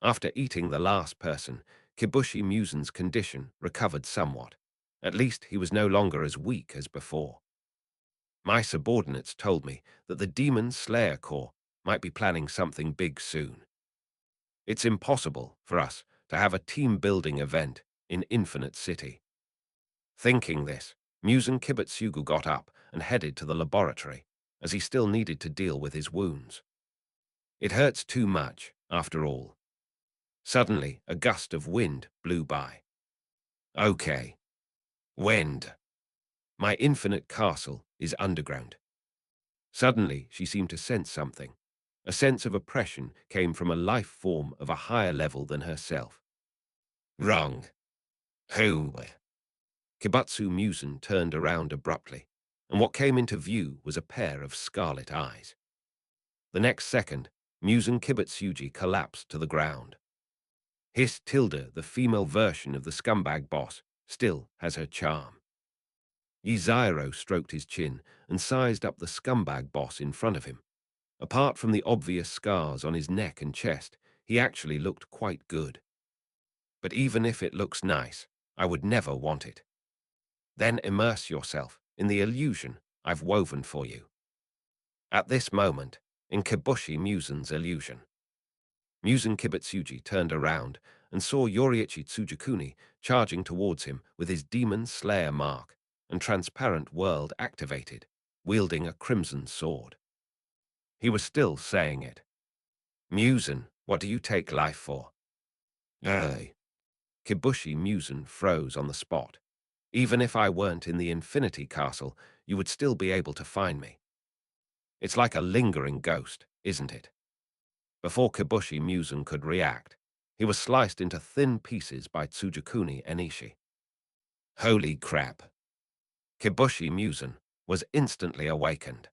After eating the last person, Kibushi Musen's condition recovered somewhat. At least he was no longer as weak as before. My subordinates told me that the Demon Slayer Corps might be planning something big soon. It's impossible for us to have a team-building event in Infinite City. Thinking this, Musen Kibutsugu got up and headed to the laboratory, as he still needed to deal with his wounds. It hurts too much, after all. Suddenly, a gust of wind blew by. "Okay. Wind. My infinite castle is underground." Suddenly, she seemed to sense something. A sense of oppression came from a life form of a higher level than herself. "Wrong. Who?" Kibutsu Musen turned around abruptly, and what came into view was a pair of scarlet eyes. The next second, Musen Kibutsuji collapsed to the ground. His Tilda, the female version of the scumbag boss, still has her charm. Yuziro stroked his chin and sized up the scumbag boss in front of him. Apart from the obvious scars on his neck and chest, he actually looked quite good. But even if it looks nice, I would never want it. Then immerse yourself in the illusion I've woven for you. At this moment, in Kibushi Musen's illusion, Musen Kibutsuji turned around and saw Yoriichi Tsujikuni charging towards him with his Demon Slayer mark and transparent world activated, wielding a crimson sword. He was still saying it. "Musen, what do you take life for?" "Aye." Kibushi Musen froze on the spot. "Even if I weren't in the Infinity Castle, you would still be able to find me. It's like a lingering ghost, isn't it?" Before Kibushi Musen could react, he was sliced into thin pieces by Tsujikuni Enishi. Holy crap! Kibushi Musen was instantly awakened.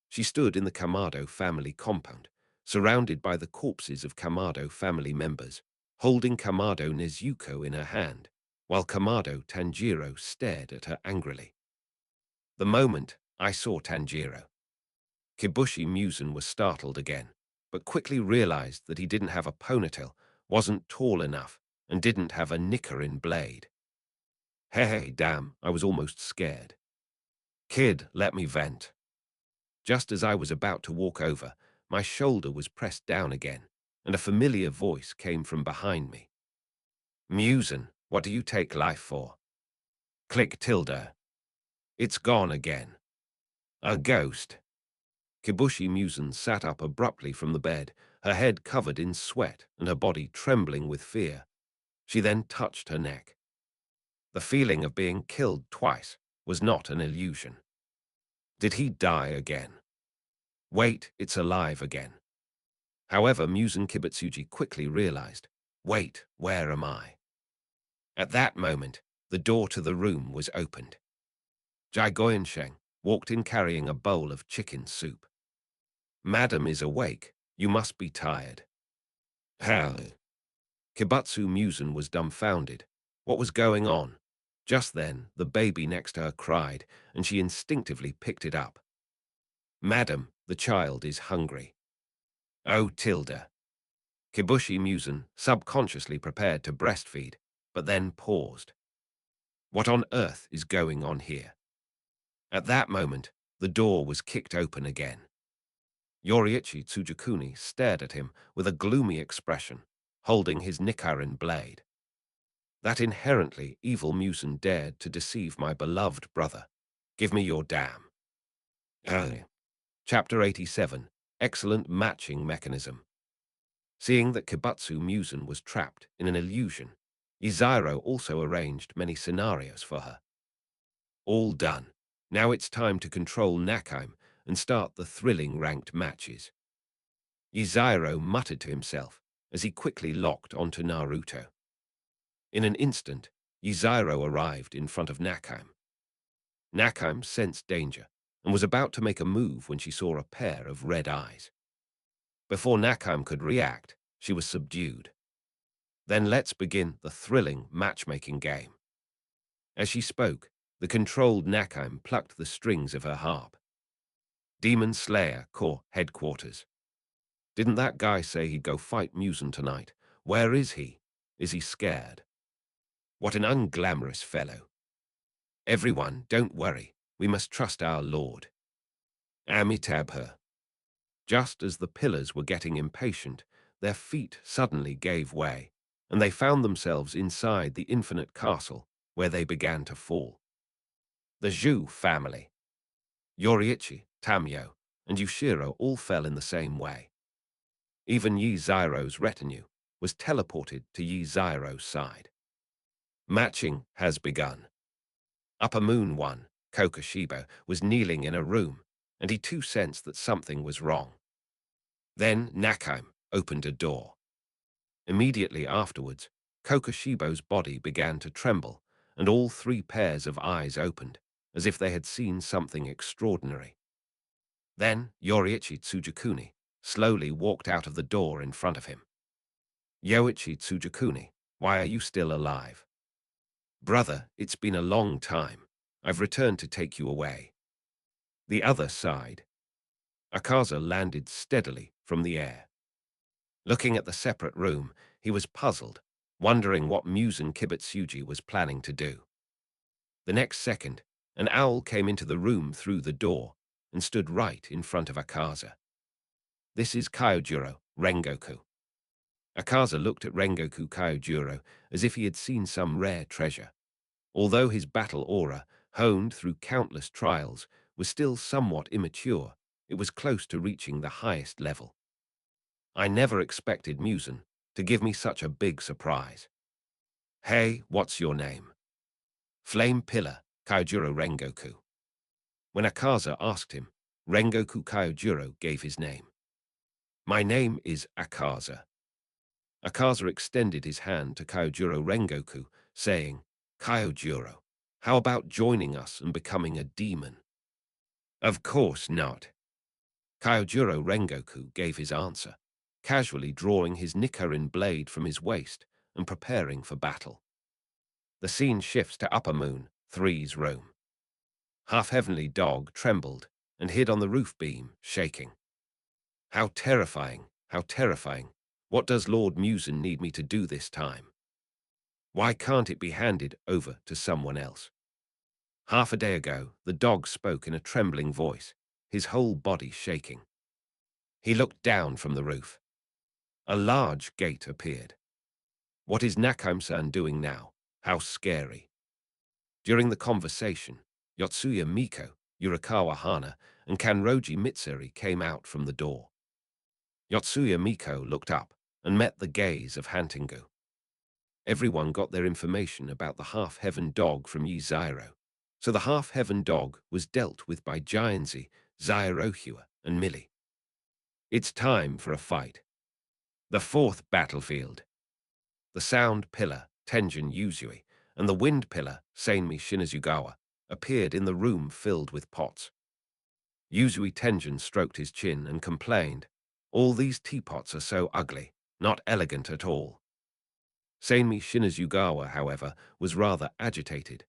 She stood in the Kamado family compound, surrounded by the corpses of Kamado family members, holding Kamado Nezuko in her hand, while Kamado Tanjiro stared at her angrily. The moment I saw Tanjiro. Kibushi Musen was startled again, but quickly realized that he didn't have a ponytail, wasn't tall enough, and didn't have a knicker-in blade. Hey, damn, I was almost scared. Kid, let me vent. Just as I was about to walk over, my shoulder was pressed down again, and a familiar voice came from behind me. Musen, what do you take life for? Click tilde. It's gone again. A ghost. Kibushi Musen sat up abruptly from the bed, her head covered in sweat and her body trembling with fear. She then touched her neck. The feeling of being killed twice was not an illusion. Did he die again? Wait, it's alive again. However, Musen Kibutsuji quickly realized, wait, where am I? At that moment, the door to the room was opened. Jai Goyensheng walked in carrying a bowl of chicken soup. Madam is awake. You must be tired. How? Kibutsu Musen was dumbfounded. What was going on? Just then, the baby next to her cried, and she instinctively picked it up. Madam, the child is hungry. Oh, tilde. Kibushi Musen subconsciously prepared to breastfeed, but then paused. What on earth is going on here? At that moment, the door was kicked open again. Yoriichi Tsujikuni stared at him with a gloomy expression, holding his Nikarin blade. That inherently evil Musen dared to deceive my beloved brother. Give me your damn. Chapter 87, Excellent Matching Mechanism. Seeing that Kibutsu Musen was trapped in an illusion, Iziro also arranged many scenarios for her. All done. Now it's time to control Nakheim and start the thrilling ranked matches. Iziro muttered to himself as he quickly locked onto Naruto. In an instant, Iziro arrived in front of Nakheim. Nakheim sensed danger and was about to make a move when she saw a pair of red eyes. Before Nakheim could react, she was subdued. Then let's begin the thrilling matchmaking game. As she spoke, the controlled Nakheim plucked the strings of her harp. Demon Slayer Corps Headquarters. Didn't that guy say he'd go fight Musen tonight? Where is he? Is he scared? What an unglamorous fellow. Everyone, don't worry. We must trust our Lord. Amitabha. Just as the pillars were getting impatient, their feet suddenly gave way, and they found themselves inside the infinite castle, where they began to fall. The Zhu family. Yoriichi, Tamio, and Yushiro all fell in the same way. Even Yi Ziro's retinue was teleported to Yi Ziro's side. Matching has begun. Upper Moon 1, Kokoshibo, was kneeling in a room, and he too sensed that something was wrong. Then Nakheim opened a door. Immediately afterwards, Kokoshibo's body began to tremble, and all three pairs of eyes opened, as if they had seen something extraordinary. Then Yoriichi Tsujikuni slowly walked out of the door in front of him. Yoichi Tsujikuni, why are you still alive? Brother, it's been a long time. I've returned to take you away. The other side. Akaza landed steadily from the air. Looking at the separate room, he was puzzled, wondering what Musen Kibutsuji was planning to do. The next second, an owl came into the room through the door and stood right in front of Akaza. This is Kyojuro, Rengoku. Akaza looked at Rengoku Kyojuro as if he had seen some rare treasure. Although his battle aura, honed through countless trials, was still somewhat immature, it was close to reaching the highest level. I never expected Musen to give me such a big surprise. Hey, what's your name? Flame Pillar, Kyojuro Rengoku. When Akaza asked him, Rengoku Kyojuro gave his name. My name is Akaza. Akaza extended his hand to Kyojuro Rengoku, saying, Kyojuro, how about joining us and becoming a demon? Of course not. Kyojuro Rengoku gave his answer, casually drawing his Nikarin blade from his waist and preparing for battle. The scene shifts to Upper Moon 3's room. Half-heavenly dog trembled and hid on the roof beam, shaking. How terrifying, how terrifying. What does Lord Musen need me to do this time? Why can't it be handed over to someone else? Half a day ago, the dog spoke in a trembling voice, his whole body shaking. He looked down from the roof. A large gate appeared. What is Nakheim-san doing now? How scary. During the conversation, Yotsuya Miko, Yurikawa Hana, and Kanroji Mitsuri came out from the door. Yotsuya Miko looked up and met the gaze of Hantingu. Everyone got their information about the half-heaven dog from Yi Zyro. So the half-heaven dog was dealt with by Gianzi, Zyrohua, and Millie. It's time for a fight. The fourth battlefield. The sound pillar, Tenjin Yuzui, and the wind pillar, Seinmi Shinazugawa, appeared in the room filled with pots. Yuzui Tenjin stroked his chin and complained, "All these teapots are so ugly, not elegant at all." Seinmi Shinazugawa, however, was rather agitated.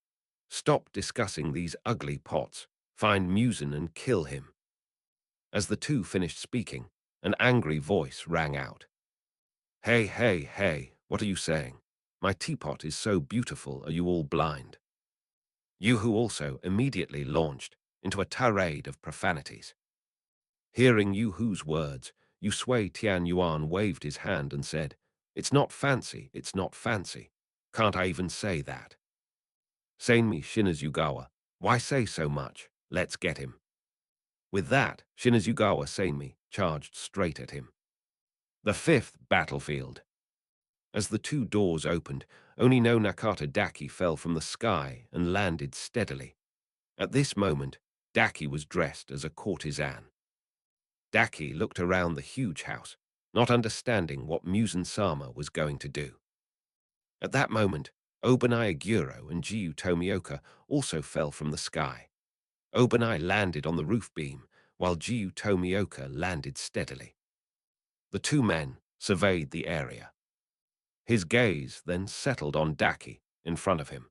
"Stop discussing these ugly pots. Find Musen and kill him." As the two finished speaking, an angry voice rang out. "Hey, hey, hey, what are you saying? My teapot is so beautiful, are you all blind?" Yuhu also immediately launched into a tirade of profanities. Hearing Yuhu's words, Yusui Tian Yuan waved his hand and said, "It's not fancy, it's not fancy. Can't I even say that?" Seinmi Shinazugawa, "Why say so much? Let's get him." With that, Shinazugawa Seinmi charged straight at him. The fifth battlefield. As the two doors opened, Onino Nakata Daki fell from the sky and landed steadily. At this moment, Daki was dressed as a courtesan. Daki looked around the huge house, not understanding what Musen-sama was going to do. At that moment, Obanai Aguro and Jiu Tomioka also fell from the sky. Obanai landed on the roof beam, while Jiu Tomioka landed steadily. The two men surveyed the area. His gaze then settled on Daki in front of him.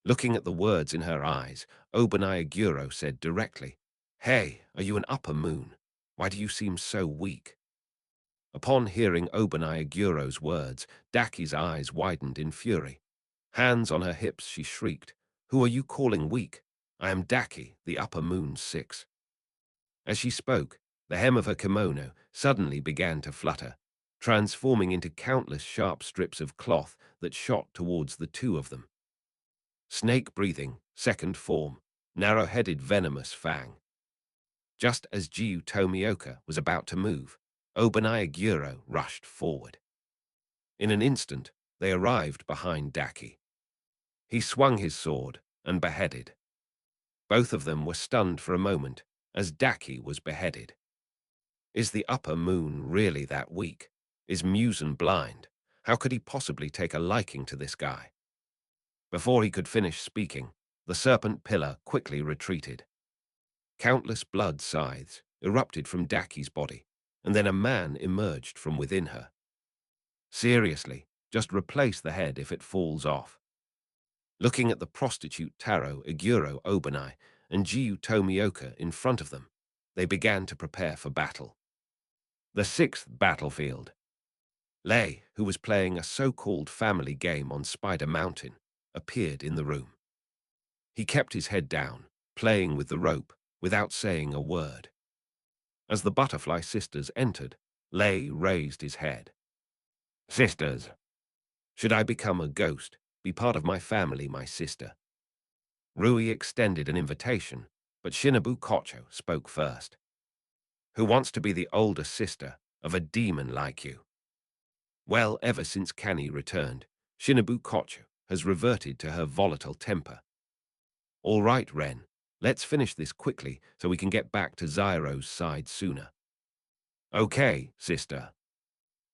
Looking at the words in her eyes, Obanai Aguro said directly, "Hey, are you an upper moon? Why do you seem so weak?" Upon hearing Obanai Aguro's words, Daki's eyes widened in fury. Hands on her hips, she shrieked, "Who are you calling weak? I am Daki, the upper moon 6. As she spoke, the hem of her kimono suddenly began to flutter, transforming into countless sharp strips of cloth that shot towards the two of them. Snake-breathing, second form, narrow-headed venomous fang. Just as Jiu Tomioka was about to move, Obanai Aguro rushed forward. In an instant, they arrived behind Daki. He swung his sword and beheaded. Both of them were stunned for a moment as Daki was beheaded. Is the upper moon really that weak? Is Musen blind? How could he possibly take a liking to this guy? Before he could finish speaking, the serpent pillar quickly retreated. Countless blood scythes erupted from Daki's body, and then a man emerged from within her. Seriously, just replace the head if it falls off. Looking at the prostitute Taro, Aguro Obanai, and Jiu Tomioka in front of them, they began to prepare for battle. The sixth battlefield. Lei, who was playing a so-called family game on Spider Mountain, appeared in the room. He kept his head down, playing with the rope, without saying a word. As the Butterfly Sisters entered, Lei raised his head. "Sisters, should I become a ghost, be part of my family, my sister?" Rui extended an invitation, but Shinobu Kocho spoke first. "Who wants to be the older sister of a demon like you?" Well, ever since Kani returned, Shinobu Kocho has reverted to her volatile temper. "All right, Ren, let's finish this quickly so we can get back to Zyro's side sooner." "Okay, sister."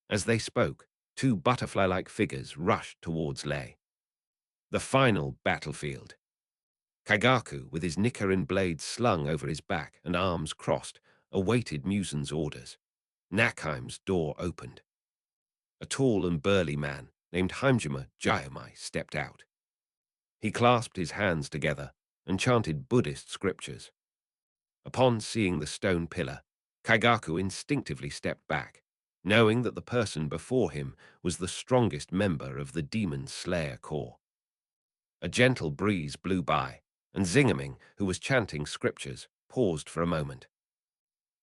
As they spoke, two butterfly-like figures rushed towards Lei. The final battlefield. Kagaku, with his Nichiren blade slung over his back and arms crossed, awaited Musen's orders. Nakheim's door opened. A tall and burly man named Heimjima Jayamai stepped out. He clasped his hands together and chanted Buddhist scriptures. Upon seeing the stone pillar, Kaigaku instinctively stepped back, knowing that the person before him was the strongest member of the Demon Slayer Corps. A gentle breeze blew by, and Zingaming, who was chanting scriptures, paused for a moment.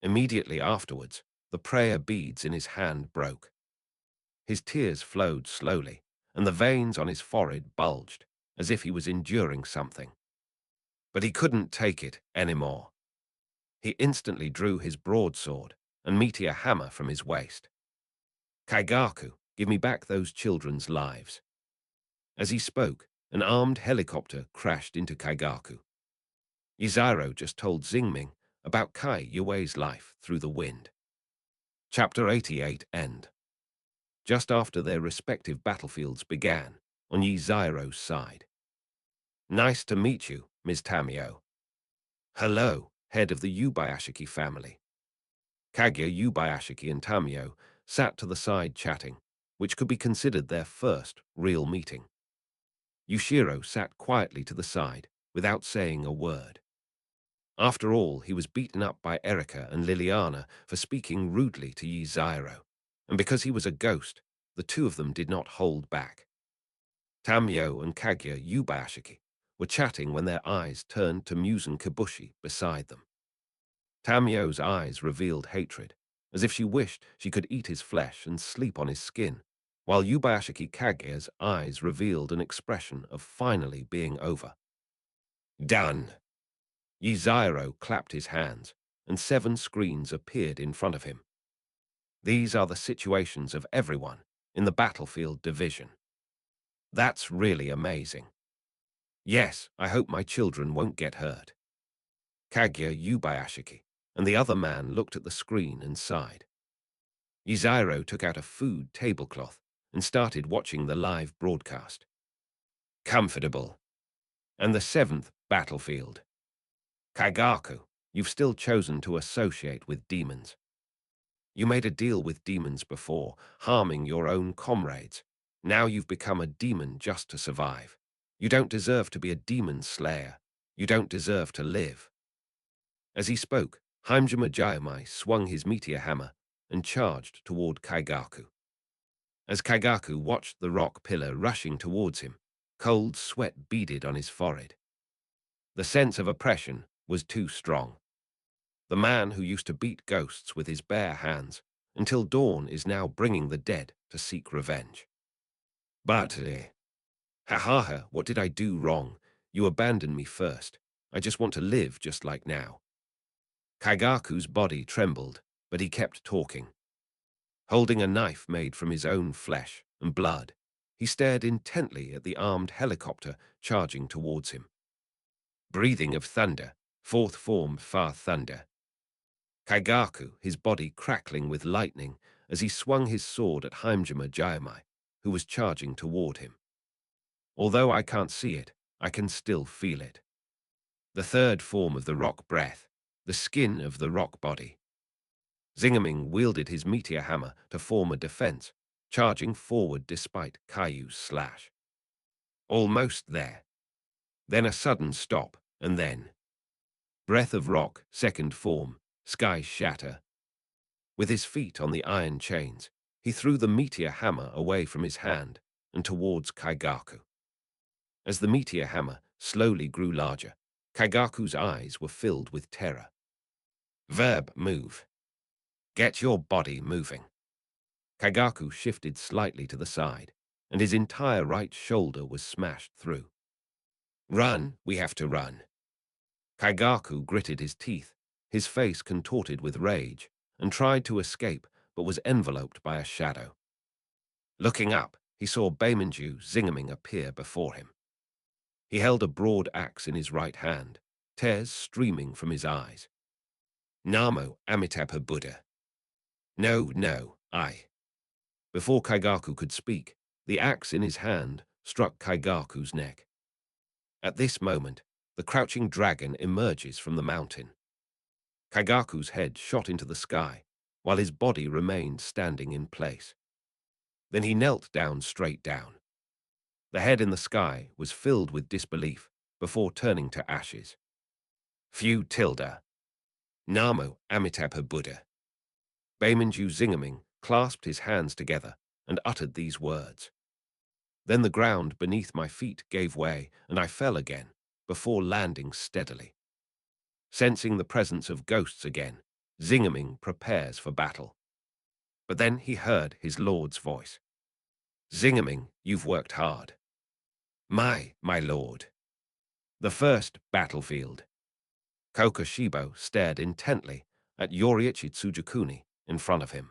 Immediately afterwards, the prayer beads in his hand broke. His tears flowed slowly, and the veins on his forehead bulged, as if he was enduring something. But he couldn't take it anymore. He instantly drew his broadsword and meteor hammer from his waist. Kaigaku, give me back those children's lives. As he spoke, an armed helicopter crashed into Kaigaku. Yuziro just told Xingming about Kai Yue's life through the wind. Chapter 88 End. Just after their respective battlefields began, on Yuziro's side. Nice to meet you, Ms. Tamio. Hello, head of the Yubayashiki family. Kaguya, Yubayashiki, and Tamio sat to the side chatting, which could be considered their first real meeting. Yushiro sat quietly to the side, without saying a word. After all, he was beaten up by Erika and Liliana for speaking rudely to Yuziro, and because he was a ghost, the two of them did not hold back. Tamio and Kaguya Yubayashiki were chatting when their eyes turned to Muzan Kibushi beside them. Tamio's eyes revealed hatred, as if she wished she could eat his flesh and sleep on his skin, while Yubayashiki Kaguya's eyes revealed an expression of finally being over. Done. Yuziro clapped his hands, and 7 screens appeared in front of him. These are the situations of everyone in the battlefield division. That's really amazing. Yes, I hope my children won't get hurt. Kaguya Yubayashiki and the other man looked at the screen and sighed. Yuziro took out a food tablecloth and started watching the live broadcast. Comfortable. And the 7th battlefield. Kaigaku, you've still chosen to associate with demons. You made a deal with demons before, harming your own comrades. Now you've become a demon just to survive. You don't deserve to be a demon slayer. You don't deserve to live. As he spoke, Hajime Jayamai swung his meteor hammer and charged toward Kaigaku. As Kaigaku watched the rock pillar rushing towards him, cold sweat beaded on his forehead. The sense of oppression was too strong. The man who used to beat ghosts with his bare hands until dawn is now bringing the dead to seek revenge. But, what did I do wrong? You abandoned me first. I just want to live just like now. Kaigaku's body trembled, but he kept talking. Holding a knife made from his own flesh and blood, he stared intently at the armed helicopter charging towards him. Breathing of thunder, 4th form Far Thunder. Kaigaku, his body crackling with lightning as he swung his sword at Hajime Jayamai, who was charging toward him. Although I can't see it, I can still feel it. The 3rd form of the rock breath, the skin of the rock body. Zingaming wielded his meteor hammer to form a defense, charging forward despite Kaiu's slash. Almost there. Then a sudden stop, and then breath of rock, 2nd form, sky shatter. With his feet on the iron chains, he threw the meteor hammer away from his hand and towards Kaigaku. As the meteor hammer slowly grew larger, Kaigaku's eyes were filled with terror. Verb move. Get your body moving. Kaigaku shifted slightly to the side, and his entire right shoulder was smashed through. Run, we have to run. Kaigaku gritted his teeth, his face contorted with rage, and tried to escape but was enveloped by a shadow. Looking up, he saw Beimanju Zingaming appear before him. He held a broad axe in his right hand, tears streaming from his eyes. Namo Amitabha Buddha. No, I. Before Kaigaku could speak, the axe in his hand struck Kaigaku's neck. At this moment, the crouching dragon emerges from the mountain. Kaigaku's head shot into the sky, while his body remained standing in place. Then he knelt down straight down. The head in the sky was filled with disbelief before turning to ashes. Phew tilde. Namo Amitabha Buddha. Baimanju Zingaming clasped his hands together and uttered these words. Then the ground beneath my feet gave way, and I fell again, before landing steadily. Sensing the presence of ghosts again, Zingaming prepares for battle. But then he heard his lord's voice. Zingaming, you've worked hard. My lord. The first battlefield. Kokoshibo stared intently at Yoriichi Tsujikuni in front of him.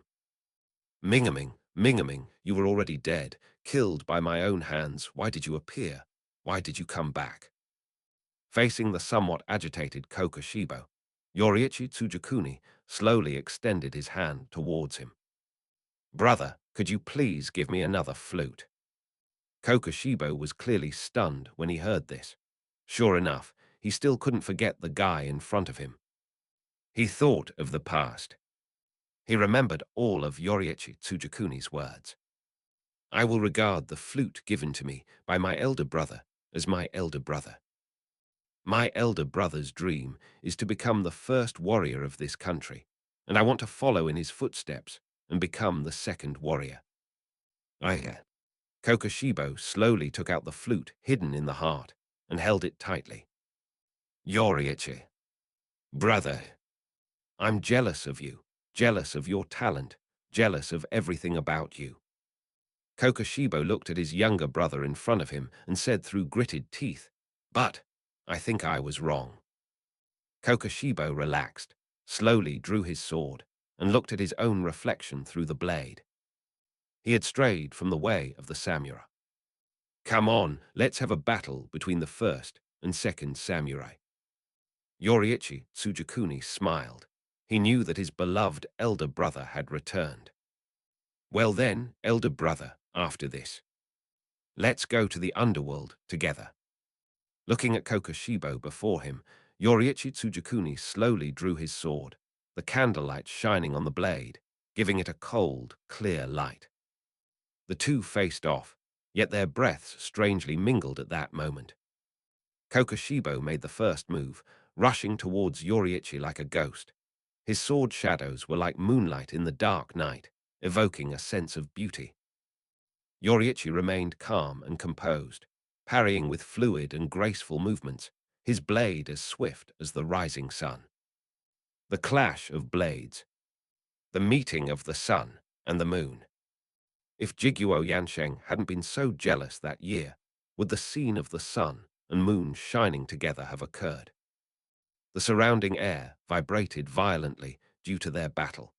Mingaming, you were already dead, killed by my own hands. Why did you appear? Why did you come back? Facing the somewhat agitated Kokoshibo, Yoriichi Tsujikuni slowly extended his hand towards him. Brother, could you please give me another flute? Kokoshibo was clearly stunned when he heard this. Sure enough, he still couldn't forget the guy in front of him. He thought of the past. He remembered all of Yoriichi Tsujikuni's words. I will regard the flute given to me by my elder brother as my elder brother. My elder brother's dream is to become the first warrior of this country, and I want to follow in his footsteps and become the second warrior. Kokoshibo slowly took out the flute hidden in the heart and held it tightly. Yoriichi, brother, I'm jealous of you, jealous of your talent, jealous of everything about you. Kokoshibo looked at his younger brother in front of him and said through gritted teeth, but I think I was wrong. Kokoshibo relaxed, slowly drew his sword, and looked at his own reflection through the blade. He had strayed from the way of the samurai. Come on, let's have a battle between the first and second samurai. Yoriichi Tsujikuni smiled. He knew that his beloved elder brother had returned. Well then, elder brother, after this, let's go to the underworld together. Looking at Kokoshibo before him, Yoriichi Tsujikuni slowly drew his sword, the candlelight shining on the blade, giving it a cold, clear light. The two faced off, yet their breaths strangely mingled at that moment. Kokoshibo made the first move, rushing towards Yoriichi like a ghost. His sword shadows were like moonlight in the dark night, evoking a sense of beauty. Yoriichi remained calm and composed, parrying with fluid and graceful movements, his blade as swift as the rising sun. The clash of blades. The meeting of the sun and the moon. If Jiguo Yansheng hadn't been so jealous that year, would the scene of the sun and moon shining together have occurred? The surrounding air vibrated violently due to their battle.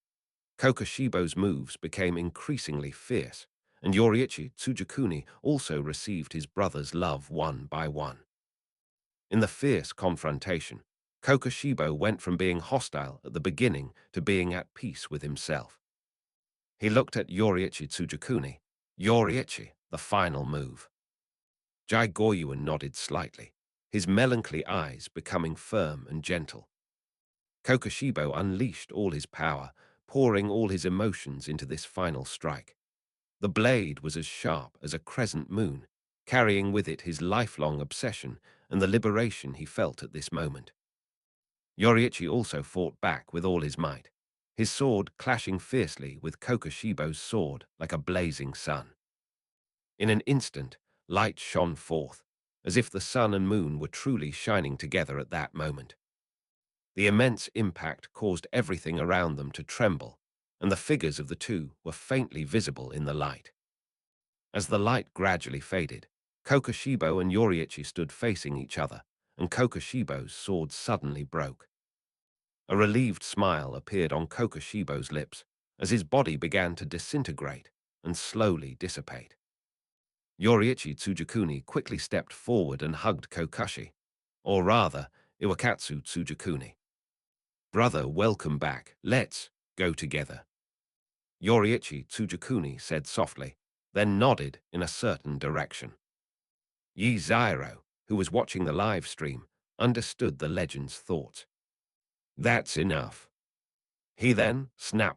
Kokoshibo's moves became increasingly fierce, and Yoriichi Tsujikuni also received his brother's love one by one. In the fierce confrontation, Kokoshibo went from being hostile at the beginning to being at peace with himself. He looked at Yoriichi Tsujikuni. Yoriichi, the final move. Jai Goyuan nodded slightly, his melancholy eyes becoming firm and gentle. Kokoshibo unleashed all his power, pouring all his emotions into this final strike. The blade was as sharp as a crescent moon, carrying with it his lifelong obsession and the liberation he felt at this moment. Yoriichi also fought back with all his might, his sword clashing fiercely with Kokoshibo's sword like a blazing sun. In an instant, light shone forth, as if the sun and moon were truly shining together at that moment. The immense impact caused everything around them to tremble, and the figures of the two were faintly visible in the light. As the light gradually faded, Kokoshibo and Yoriichi stood facing each other, and Kokoshibo's sword suddenly broke. A relieved smile appeared on Kokoshibo's lips as his body began to disintegrate and slowly dissipate. Yoriichi Tsujikuni quickly stepped forward and hugged Kokashi, or rather, Iwakatsu Tsujikuni. Brother, welcome back. Let's go together. Yoriichi Tsujikuni said softly, then nodded in a certain direction. Yi Zairo, who was watching the live stream, understood the legend's thoughts. That's enough. He then snapped